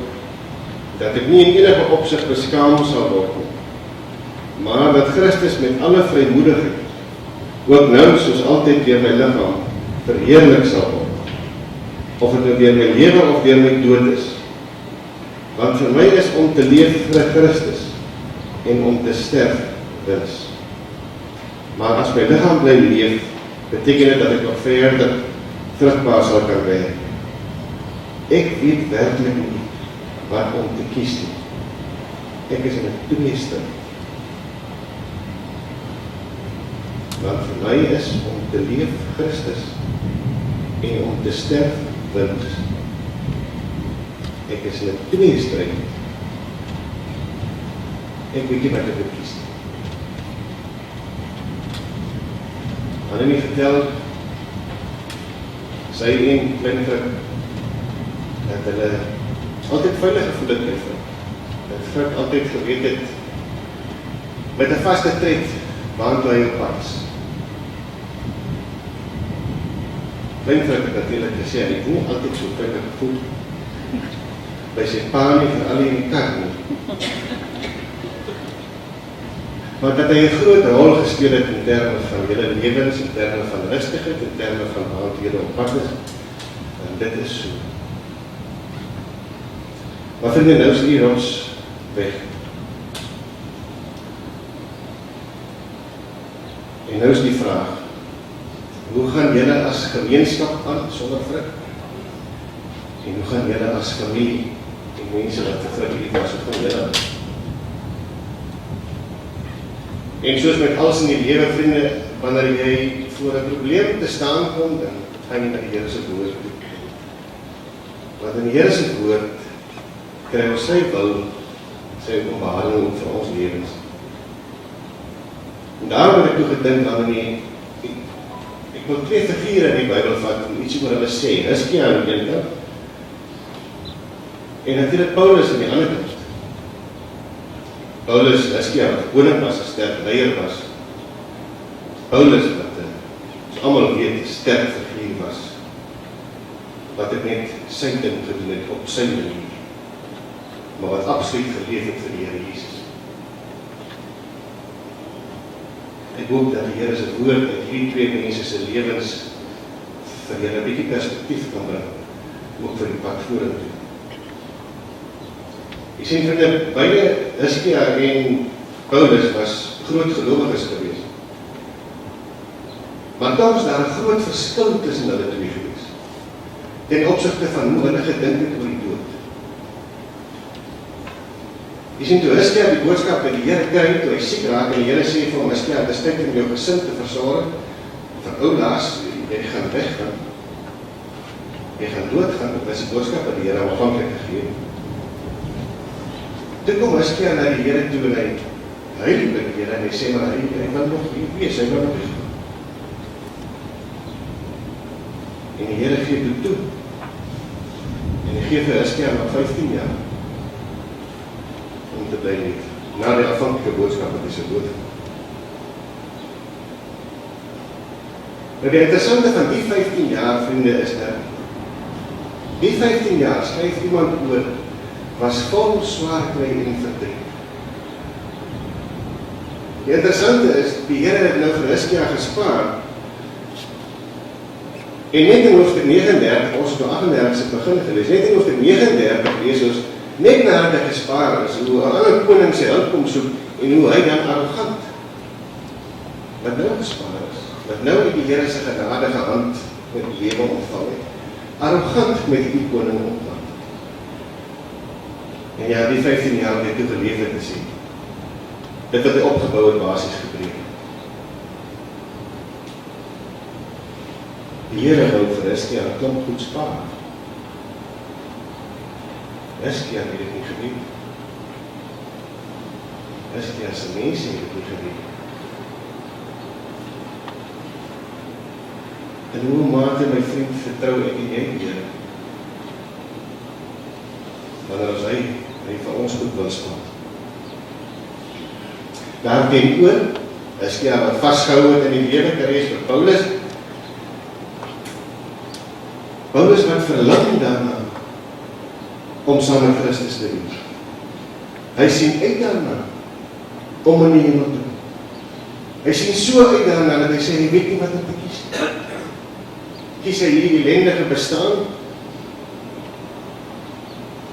Speaker 2: dat ek nie in enige opsig beskaam sal word nie, maar dat Christus met alle vrymoedigheid, ook nou soos altyd deur my liggaam, verheerlik sal word, of het nou deur my lewe of deur my dood is. Want vir my is om te leef vir Christus, en om te sterf wins. Maar as my liggaam bly leef, beteken dit dat ek nog verder vrugbaar sal kan wees. Ek weet werklik nie wat om te kies nie. Ek is in 'n tweestryd. Want vir my is om te leef Christus en om te sterf wins. Ek is in 'n tweestryd. Ek weet nie wat ek moet kies nie. Annemie vertel, sy en klein vrou, dat hulle altyd veilig gevoel het by vrou. Dat vrou altyd geweet het, met 'n vaste tred, waartoe hy op pad is. Klein vrou het natuurlijk gesê, hy het nie altyd so veilig gevoel by sy pa nie, vir al in die kar nie. Maar dat hy 'n groot rol gespeel het in terme van julle lewens, in terme van rustigheid, in terme van waar julle op pad is. En dit is so. Maar vind jy nou is die rots weg. En nou is die vraag, hoe gaan julle as gemeenskap aan sonder vrug? En hoe gaan julle as familie, die mense wat vir vrug lief was, hoe gaan julle aan? En soos met alles in die lewe, vriende, wanneer jy voor 'n probleem te staan kom, dan gaan jy na die Here se woord toe. Want in die Here se woord kry ons sy wil, sy openbaring ook vir ons lewens. En daarom het ek toe gedink aan ek wil 2 figure in die Bybel vat en iets oor hulle sê. Hizkia aan die een kant en natuurlik Paulus aan die ander kant. Paulus, Hizkia wat koning was, 'n sterk leier was. Paulus wat, ons almal weet, 'n sterk figuur was. Wat het net sy ding gedoen het op sy manier. Maar wat absoluut geleef het vir die Here Jesus. Ek hoop dat die Here se woord uit hierdie 2 mense se lewens vir julle 'n bietjie perspektief kan bring, ook vir die pad vorentoe. Jy sien vriende, beide Hizkia en Paulus was groot gelowiges geweest. Maar daar was daar 'n groot verskil tussen hulle twee geweest. Ten opsigte van hoe hulle gedink het oor die dood. Jy sien, toe Hizkia die boodskap by die Here kry, toe hy siek raak en die Here sê vir hom, Hizkia, dis tyd om jou gesin te versorg. Van Oulaas, jy gaan weggaan. Jy gaan doodgaan, dit was die boodskap wat die Here aanvanklik gegee het. Toe kom Hizkia na die Here toe en hy huil by die Here en hy sê, maar hy wil nog hier wees, hy wil nog wees. En die Here gee toe. En hy gee vir Hizkia nog 15 jaar om te bly leef, na die afhanklike boodskap wat hy sy dood. Nou die interessante van die 15 jaar, vriende, is dat die 15 jaar skryf iemand oor, was vol swaar kry en verdriet. Die interessante is, die Here het nou vir Hiskia gespaar, en net in hoofstuk 39, ons het 38 se begin gelees, net in hoofstuk 39 lees ons, net nadat hy gespaar is, hoe 'n ander koning sy hulp kom soek, en hoe hy dan arrogant, wat nou gespaar is, wat nou met die Here se genadige hand met lewe ontvang het, arrogant met die koning opmaak. En ja, die 15 jaar het toe geleef het te sien. Dit wat hy opgebou het, basies gebreek. Die Here wou vir Hiskia 'n klomp goed spaar. Hiskia het dit nie gedoen. Hiskia se mense het dit nie gedoen. En hoe mate my vriend vertrou ek en jy die Here? Wanneer as hy vir ons goed wil spaar. Daarteenoor, Hiskia wat vasgehou het in die lewe, gereis vir Paulus. Paulus wat verlang daarna om saam met Christus te wees. Hy sien uit daarna om in die hemel te kom. Hy sien so uit daarna dat hy sê, hy weet nie wat om te kies. Kies hy hierdie ellendige bestaan?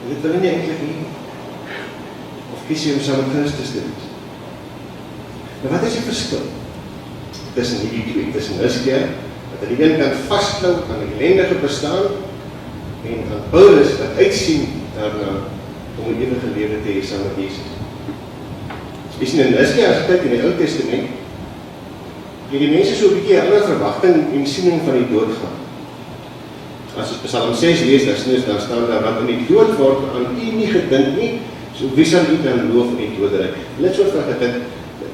Speaker 2: En dit wil hy nie eintlik nie. Of kies hy om saam met Christus te wees? Nou wat is die verskil tussen hierdie twee, tussen Hiskia, wat aan die een kant vasthou aan die ellendige bestaan, en aan Paulus wat uitsien daarna om 'n ewige lewe te hê saam met Jesus. Jy sien in Hiskia se tyd in die Ou Testament, het die mense so 'n bietjie 'n ander verwagting en siening van die dood gehad. As ons Psalm 6 lees, dan staan daar, want in die dood word aan u nie gedink nie, so wie sal u dan loof in die doderyk? Hulle het so vir gedink,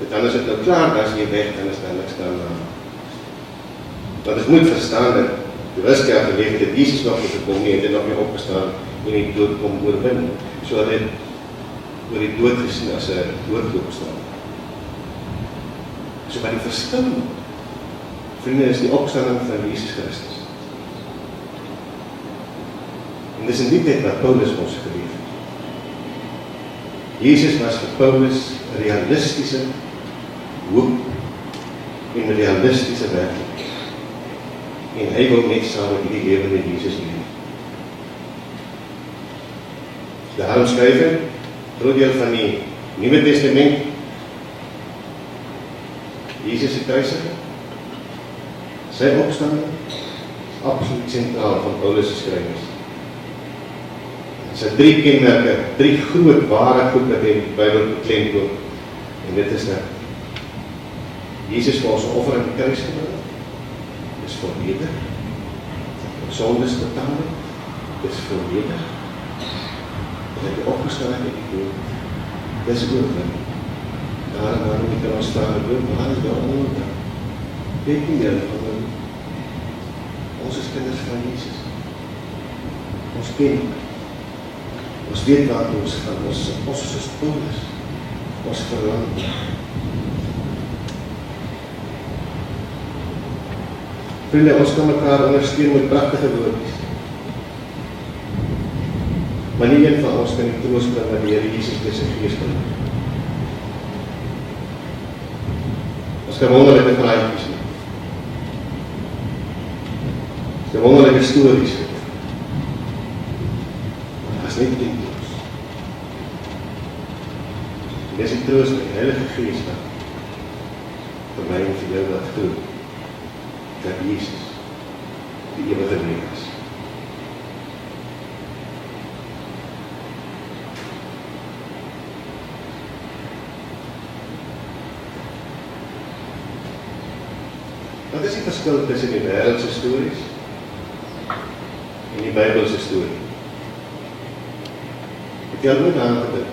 Speaker 2: dan is dit nou klaar, dan is jy weg, dan is daar niks daarna. Want ons moet verstaan dat die Hiskia geleef het, dat Jesus nog nie gekom nie, het hy nog nie opgestaan en die dood kom oorwin. So dat dit oor die dood gesien as 'n doodloop staan. So wat die verskil, vriende, is die opstanding van Jesus Christus. En dis in die tyd wat Paulus ons geleef het. Jesus was vir Paulus 'n realistiese hoop en 'n realistiese werklikheid. En hy wil net saam met die lewende Jesus leef. Daarom skryf hy, groot deel van die Nuwe Testament, Jesus se kruisiging, sy opstanding, is absoluut sentraal van Paulus se skrywings. Dit is 3 kenmerke, 3 groot ware goed wat hy in die Bybel beklemtoon. En dit is dat Jesus vir ons offer aan die kruis gebring het. Dis volledig. Sondes betaal het. Dis volledig. En hy het opgestaan uit die dood. Dis oorwin. Daarom moet ek ons staan en doen, waar is daar onder? Weet nie julle van ons is kinders van Jesus. Ons ken. Ons weet waar ons gaan. Ons is Paulus. Ons verlang. Vriende, ons kan mekaar ondersteun met pragtige woordjies. Maar nie een van ons kan die troos bring wat die Here Jesus deur sy Gees bring. Ons kan wonderlike praatjies nie. Ons kan wonderlike stories nie. Maar dat is net die troos. Dit is die troos van die Heilige Gees wat vir my en vir jou wat glo. Dat Jesus die ewige lewe is. Wat is die verskil tussen die wêreldse stories en die Bybelse storie? Het jy al nooit aan gedink?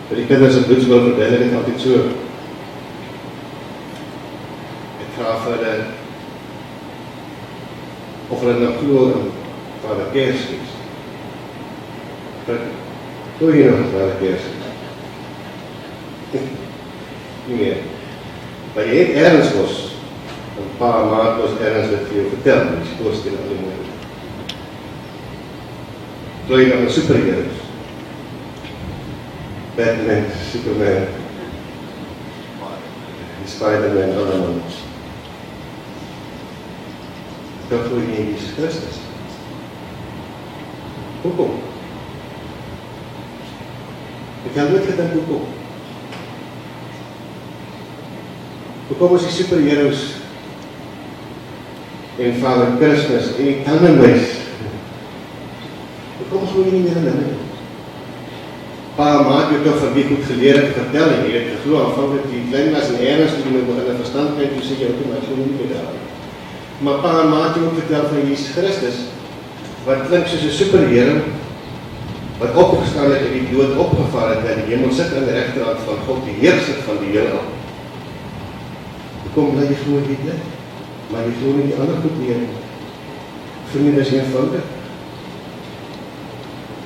Speaker 2: Vir die kinders in Bloedsbouw verduidelik het altyd so. Ek vra vir hulle of hulle nou glo in Vader Kersfees. Glo jy nog in Vader Kersfees? nie meer. Maar jy het ergens mos, 'n paar maand mos ergens wat vir jou vertel, die skoorsteen al die moeite. Glo jy dan in superheroes? Batman, Superman, Spider-Man, allemaal. Dat glo jy in Jesus Christus. Hoekom? Ek kan nooit gedink hoekom. Hoekom is die superheroes en Vader Christmas en die tandenwys? Hoekom glo jy nie meer in hulle? Pa, maak jy toch van wie goed geleer het vertel en jy het geglo aanvankelijk die klein was en ergens toe jy begin verstand krijg, toe sê jy ook maar ek glo nie meer daar. Maar pa, maak jy ook vertel van Jesus Christus, wat klink soos 'n superhero, wat opgestaan het en die dood opgevaar het en die hemel sit aan die regterhand van God, die heerser van die heelal. Hoekom bly jy glo dit nie? Maar jy glo nie die ander goed meer. Vriende, dis eenvoudig.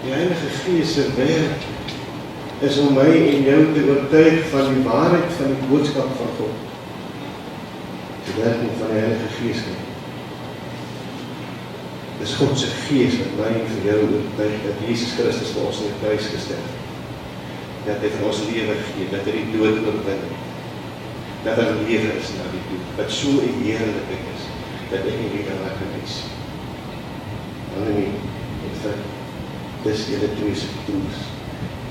Speaker 2: Die Heilige Gees se werk is om my en jou te oortuig van die waarheid van die boodskap van God. Die werking van die Heilige Gees. Dis God se Gees wat my en vir jou oortuig dat Jesus Christus vir ons in die kruis gesterf het. Dat hy vir ons lewe gegee, dat hy die dood oorwin het. Dat daar lewe is na die dood, wat so 'n heerlikheid is, dat ek nie weer daarna kan wees. Annemie, in feite, dis julle twee se toes.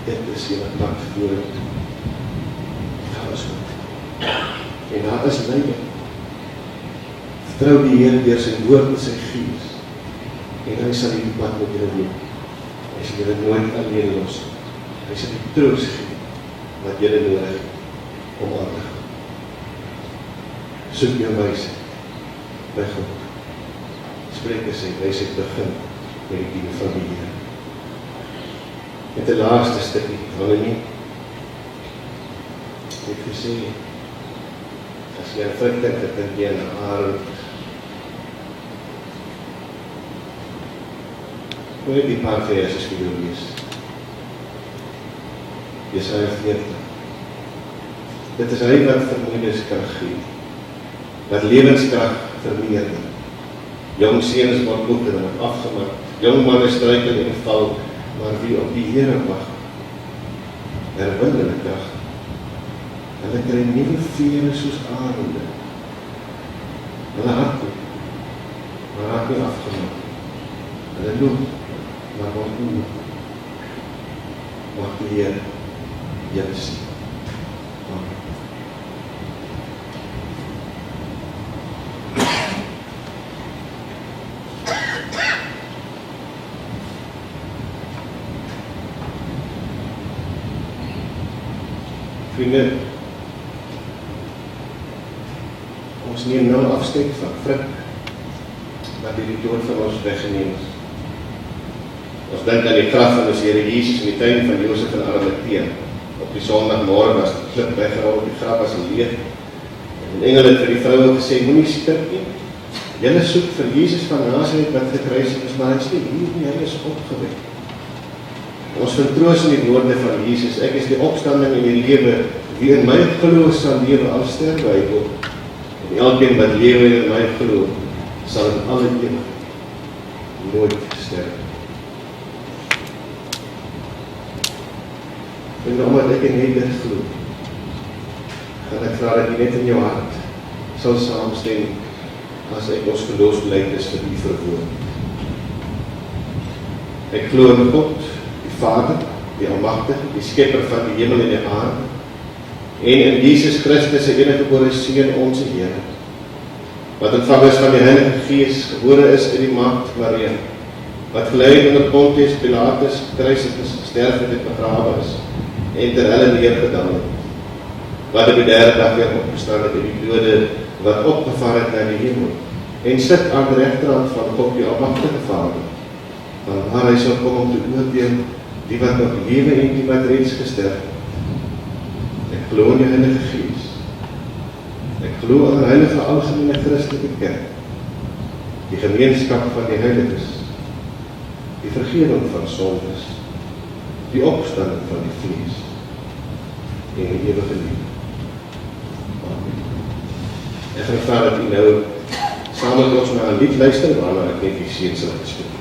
Speaker 2: Dit is julle pad vorentoe. Daar is goed. En daar is lyding. Vertrou die Here deur sy woord en sy Gees. En hy sal die pad met julle loop. Hy sal julle nooit alleen los. Hy sal die troos gee wat julle nodig het om aan te gaan. Soek jou wysheid by God. Spreuke sê wysheid begin met die dien van die Here. Met die laaste stukkie, Annemie. Ek het gesê, as jy aan vrug dink, dan dink jy aan 'n arend. Hoe het die paar verses vir jou lees? Jesaja 40. Dit is hy wat vermoeienis kan gee, wat lewenskrag vermeerder. Jong seuns word moeg en word afgemaak, jong manne struikel en val, maar wie op die Here wag, herwin hulle krag. Hulle kry nuwe vere soos arende. Hulle hart maar raak nie afgemaak. Hulle loop, maar word nie moeg. Mag die Here julle sien. Amen. Vriende, ons neem nou afskeid van Frik, wat die dood van ons weggeneem is. Ons dink aan die graf van ons Here Jesus in die tuin van Josef en Arimatea. Op die sondagmorgen was die klip weggerol, die graf was leeg. En die engel het vir die vroue gesê, moenie skrik nie. Julle soek vir Jesus van Nasaret wat gekruisig is, maar hy is nie hier nie, hy is opgewek. Ons vind troos in die woorde van Jesus, ek is die opstanding en die lewe, wie in my glo sal lewe, al sterwe hy ook. En elkeen wat lewe in my glo, sal in alle ewigheid nooit sterwe. En omdat ek in dit glo, gaan ek vra dat jy net in jou hart sal saamstem as ek ons geloofsbelijdenis vir u verwoord. Ek glo in God, die Vader, die Almagtige, die Skepper van die hemel en die aarde, en in Jesus Christus, sy enige gebore Seun, onze Here, wat ontvang is van die Heilige Gees, gebore is in die maagd Maria, wat gelei onder Pontius Pilatus, gekruisig is, gesterf het en begrawe is, en ter helle neergedaal het, wat op die derde dag weer opgestaan het in die dode, wat opgevaar het na die hemel, en sit aan die regterhand van God, die Almagtige Vader, van waar hy sal kom om te oordeel, die wat nog lewe en die wat reeds gesterf het. Ek glo in die Heilige Gees. Ek glo in die heilige algemene Christelike kerk, die gemeenskap van die heiliges, die vergewing van sondes, die opstanding van die vlees en die ewige lewe. Ek gaan vra dat u nou saam met ons na 'n lied luister waarna ek net die seun sal speel.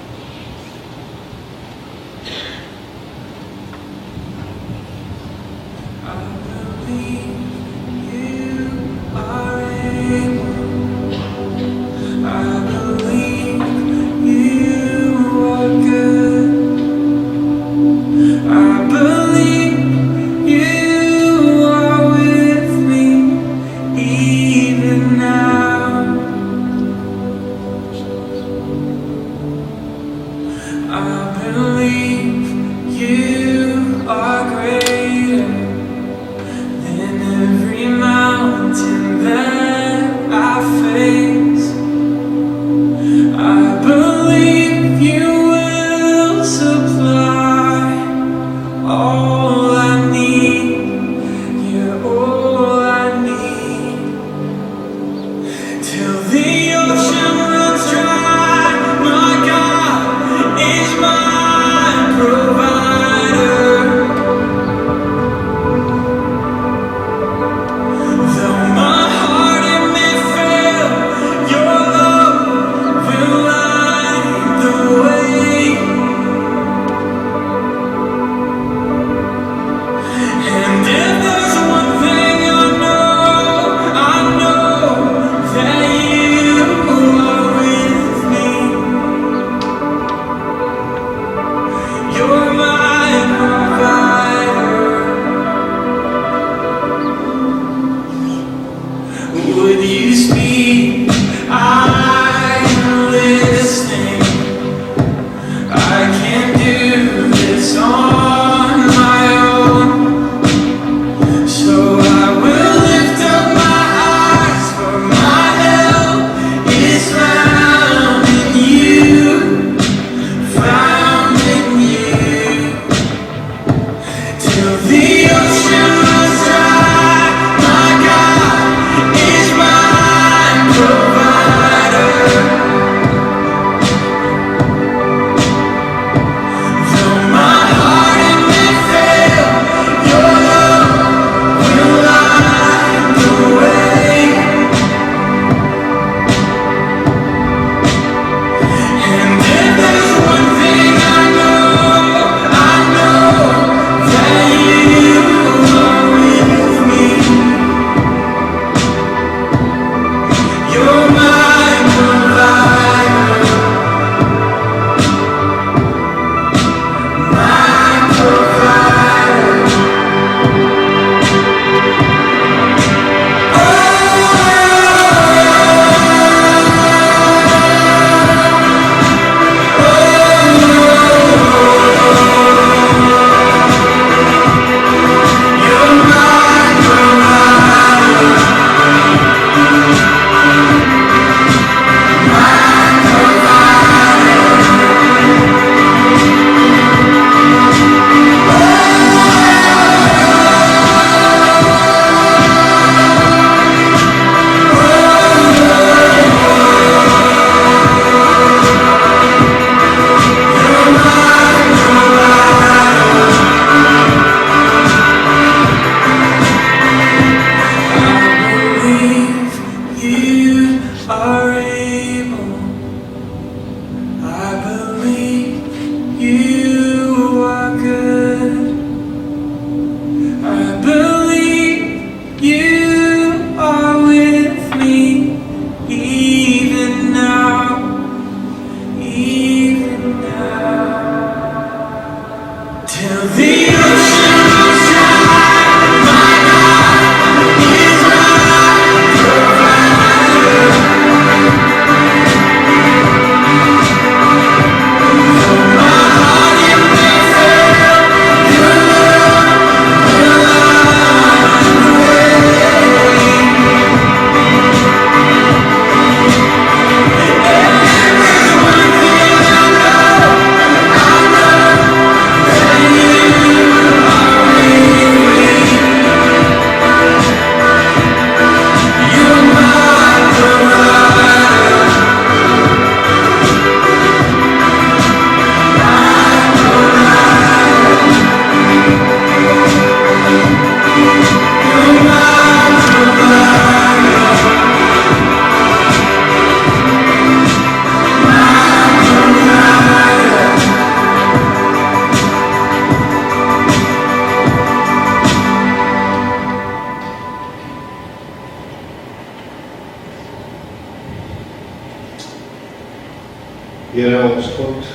Speaker 2: Here ons God,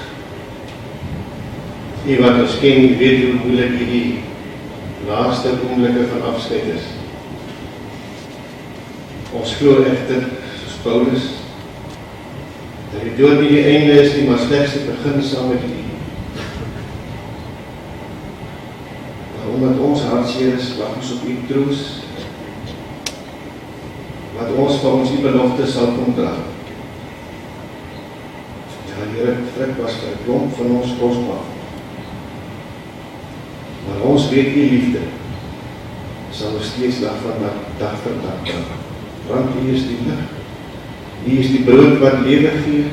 Speaker 2: U wat ons ken, U weet hoe moeilik hierdie laaste oomblikke van afskeid is. Ons glo egter, soos Paulus, dat die dood nie die einde is nie, maar slegs die begin saam met U. Maar omdat ons hartseer is, wag ons op U troos, wat ons van ons U belofte sal kom dra. Ja, Here, Frik was vir 'n klomp van ons kosbaar. Maar ons weet U liefde sal ons steeds dag vir dag. Want U is die lig. U is die brood wat lewe gee.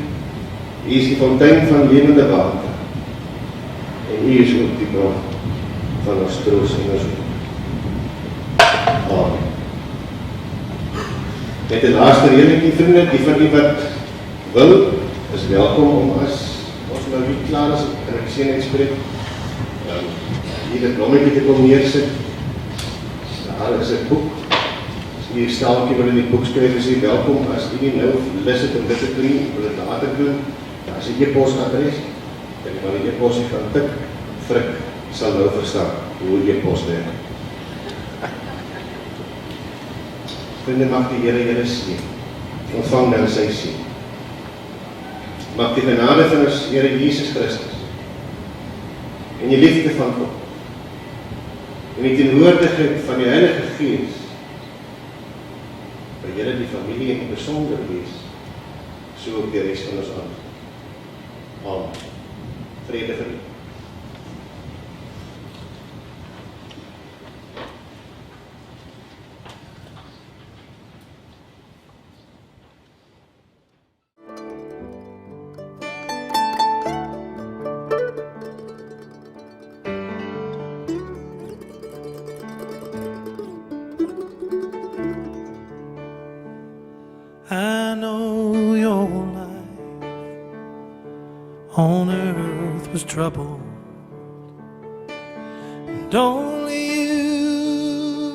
Speaker 2: U is die fontein van lewende water. En U is ook die bron van ons troos en ons hoop. Amen. Met die laaste redeling, vriende, die van die wat wil, is welkom om as ons nou nie klaar is, en ek sien uitspreek, hier die blommetjie te kom neersit. Daar is 'n boek. As hier staaltjie wil in die boek skryf, is jy welkom. As jy nie nou lus het om dit te doen, wil dit later doen, daar is 'n e-posadres. En jy kan die e-pos gaan tik. Frik sal nou verstaan hoe e-pos werk. Vriende, mag die Here julle seën. Ontvang nou sy seën. Mag die genade van ons Here Jesus Christus en die liefde van God en die teenwoordigheid van die Heilige Gees by julle die familie en die besonder wees, so ook die res van ons aan. Amen. Vrede vir u.
Speaker 1: I know your life on earth was troubled, and only you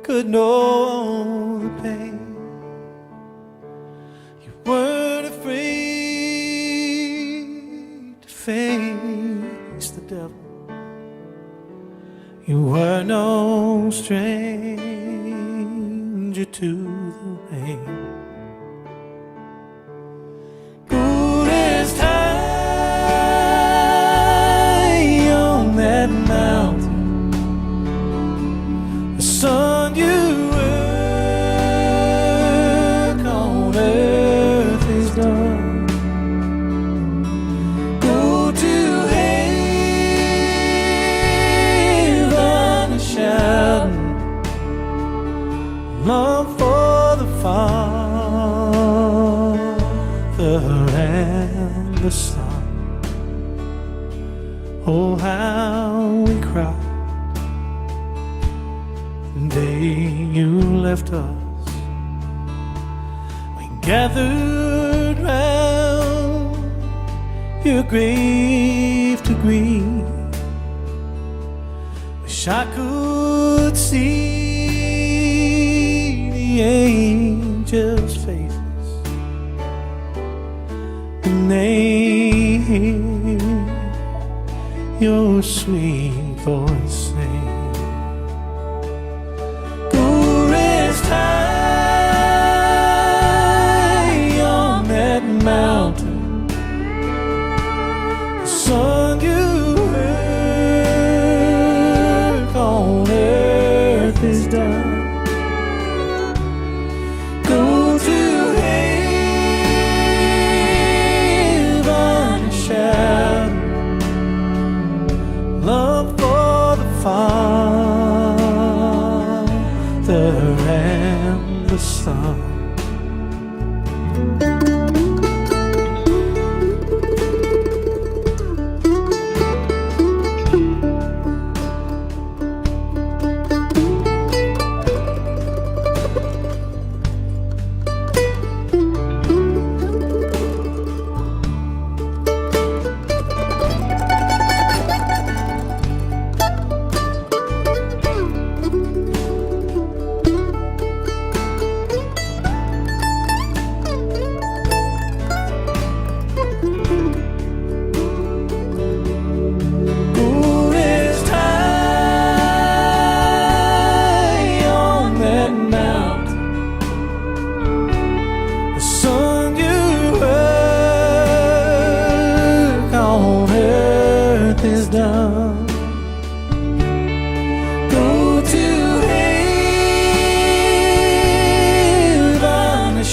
Speaker 1: could know the pain. You weren't afraid to face the devil. You were no stranger to the rain. Coolest high on that mountain, the sun you work on earth is done. Go to heaven and shout love for the Father and the Son. Oh, how we cried the day you left us. We gathered round your grave to grieve. Wish I could see the angels' faces when they hear your sweet voice sing. Go rest high on that mountain, the sun you work on earth is done. Go to heaven and shout love for the Father and the Son.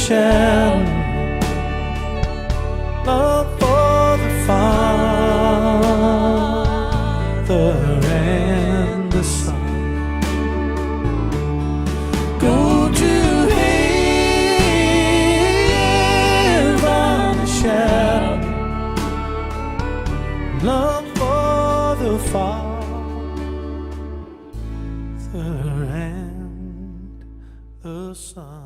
Speaker 1: shadow, love for the Father and the Son. Go to heaven, shadow, love for the Father and the Son.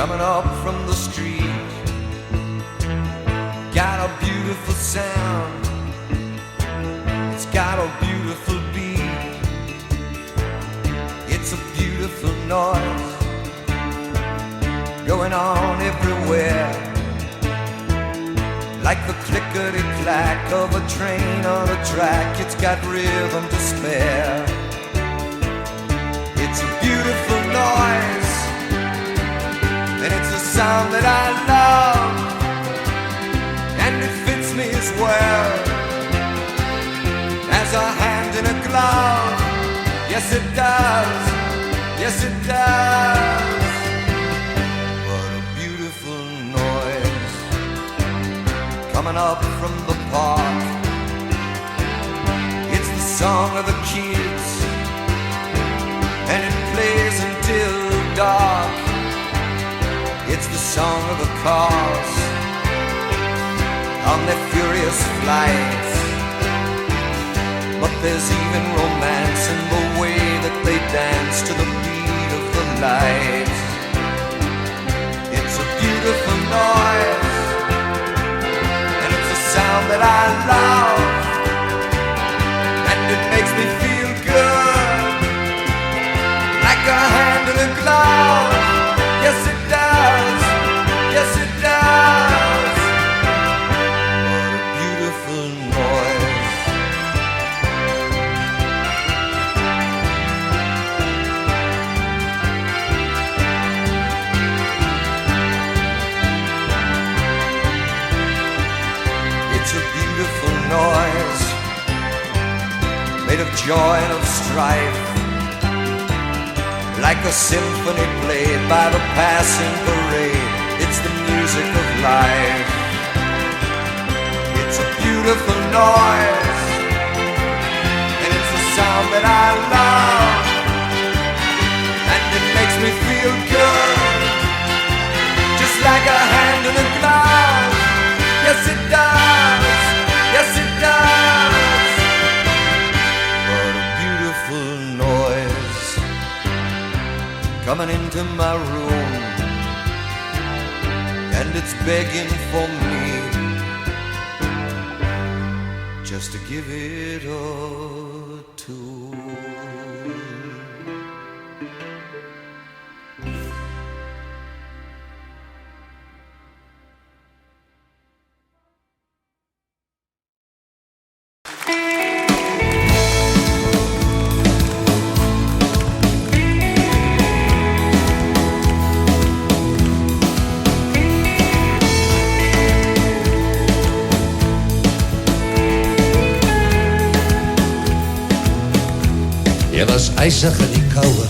Speaker 6: coming up from the street. Got a beautiful sound, it's got a beautiful beat. It's a beautiful noise going on everywhere, like the clickety-clack of a train on a track. It's got rhythm to spare. It's a beautiful noise, and it's a sound that I love, and it fits me as well as a hand in a glove. Yes it does, yes it does. What a beautiful noise coming up from the park. It's the song of the kids, and it plays until dark. It's the song of the cars on their furious flights. But there's even romance in the way that they dance to the beat of the light. It's a beautiful noise, and it's a sound that I love, and it makes me feel good, like a hand in a glove. Yes it does, yes it does. What a beautiful noise. It's a beautiful noise. joy and of strife, like a symphony played by the passing parade. It's the music of life. It's a beautiful noise, and it's a sound that I love, and it makes me feel good, just like a hand in a glove. Yes it does, yes it does. What a beautiful noise coming into my room, and it's begging for me just to give it a tune.
Speaker 7: Jy was ysig in die koue,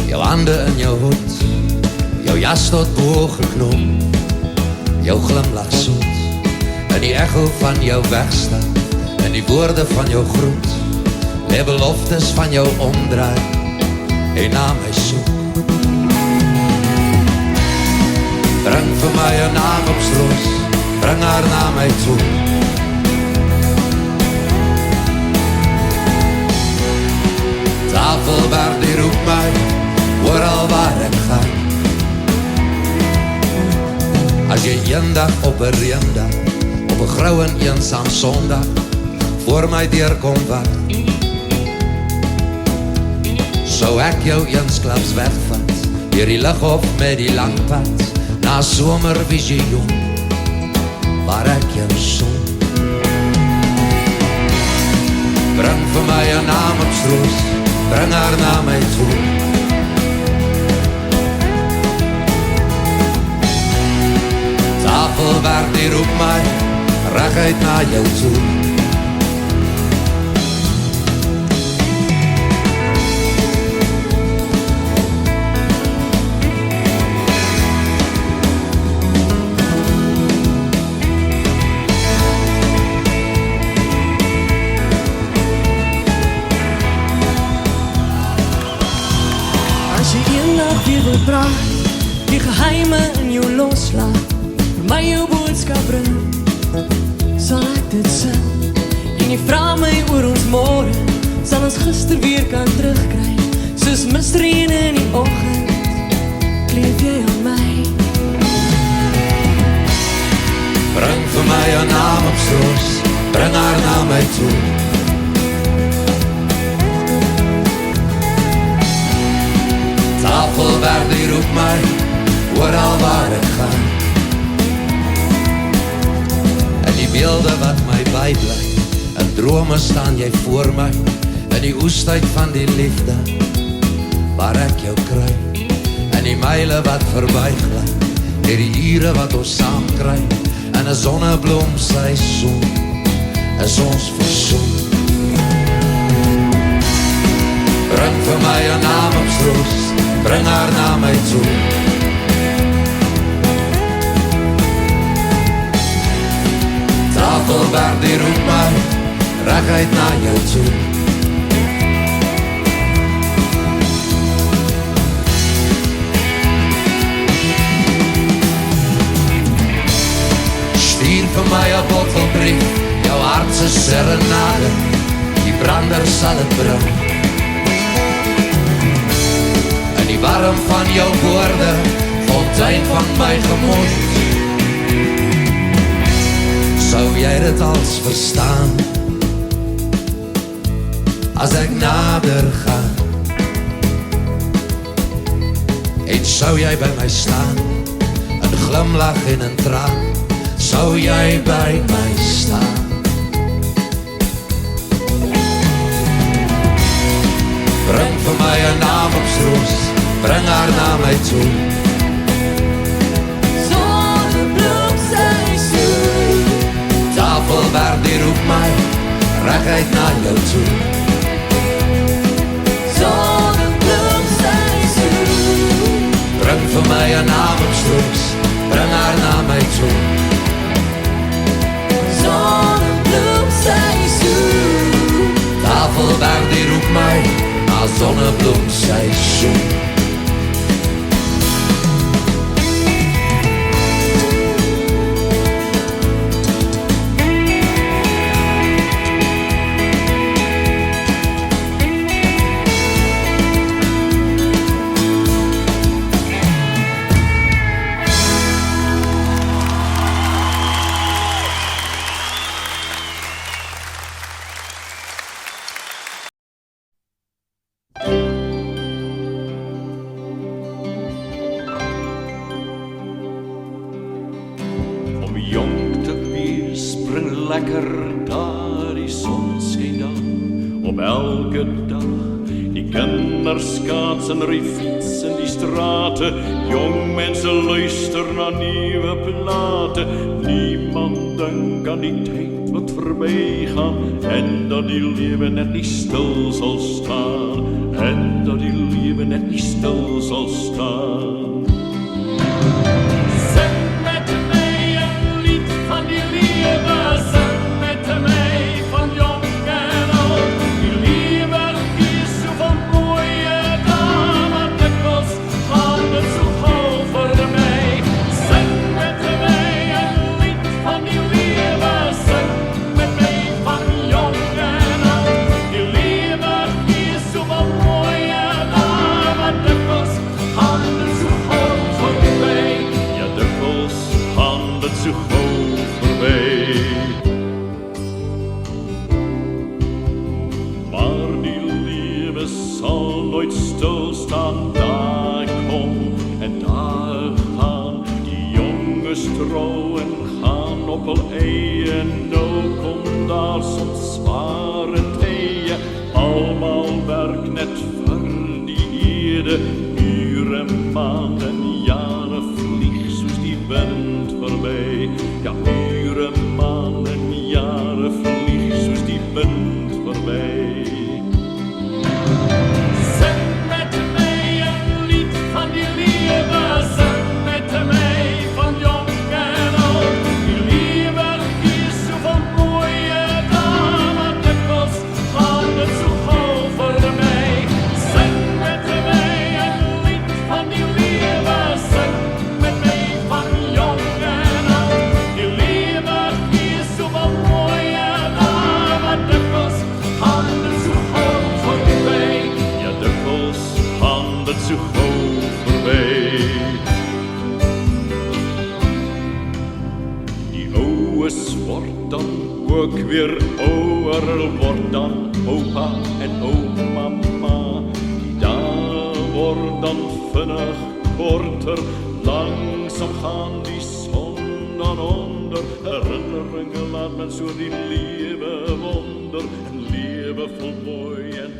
Speaker 7: jou hande in jou hoed, jou jas tot bo geknop, jou glimlach soet, in die echo van jou wegstap, in die woorde van jou groet, die beloftes van jou omdraai, en na my soek. Bring vir my een naam op stroos, bring haar na my toe. Tafelberg die roep my, oral waar ek gaan. As jy eendag op een reendag, op een grauw en eensaam sondag, voor my deurkom wat, sou ek jou eensklaps wegvat, deur die lighof met die langpad, na somervisioen, waar ek jou son. Bring vir my een naam op stroos, bring haar na my toe. Tafelberg die roep my, reguit na jou toe.
Speaker 8: Die geheime in jou loslaat, vir my jou boodskap bring, sal ek dit sing. En jy vraag my oor ons môre, sal ons gister weer kan terugkry, soos misreën in die oggend, kleef jy aan my.
Speaker 7: Bring vir my een naam op stroos, bring haar na my toe. Tafelberg die roep my, oral waar ek gaan. In die beelde wat my bybly, in drome staan jy voor my, in die oestyd van die liefde, waar ek jou kry. In die myle wat verbyglij, deur die ure wat ons saam kry, in 'n sonnebloem seisoen, is ons versoen. Bring vir my een naam op stroos, bring haar na my toe. Tafelberg die roep my, reguit na jou toe. Stuur vir my een bottelbrief, jou hartse serenade, die brander sal het bring. Die warm van jou woorde, fontein van my gemoed. Sou jy dit als verstaan, as ek nader gaan, en sou jy by my staan, in glimlach en in traan, sou jy by my staan. Bring vir my een naam op stroos, bring haar na my toe. Tafelberg die roep my, reguit na jou toe. vir my 'n naam op strooks, bring haar na my toe.
Speaker 8: Zonnebloemseizoen.
Speaker 7: Tafelberg die roep my na zonnebloemseisoen.
Speaker 1: Om jong te wees, spring lekker daar die son skyn dan op elke dag. Die kinders skaats en ry fiets in die strate, jong mense luister na nuwe plate. Niemand dink aan die tyd wat verbygaan en dat die lewe net nie stil sal staan, en dat die lewe net nie stil sal staan. So gauw voorbij. Maar die lewe sal nooit stilstaan, daar kom en daar gaan. Die jonges trouwen gaan op hul eie, nou kom daar soms zware tye. Almal werk net vir die ede, ure, maanden, jare vlieg soos die wind voorbij. Ja, ure, maanden, jare vlieg soos die wind voorbij.
Speaker 9: Zing met mij een lied van die liefde, zing met mij van jong en oud. Die liefde is zo van mooie dagen, dikwijls gaat het zo gauw voorbij. Zing met mij een lied van die liefde, zing met mij van jong en oud. Die liefde is zo van mooie dagen, dikwijls gaat het zo gauw voorbij.
Speaker 1: Ja, dikwijls gaan dit so gauw voorbij. Die oues word dan ook weer ouer, word dan opa en oumama. Die dae word dan vinnig korter, langzaam gaan die son dan onder. Herinneringen laat men so die lewe wonder, en lewe vol mooi en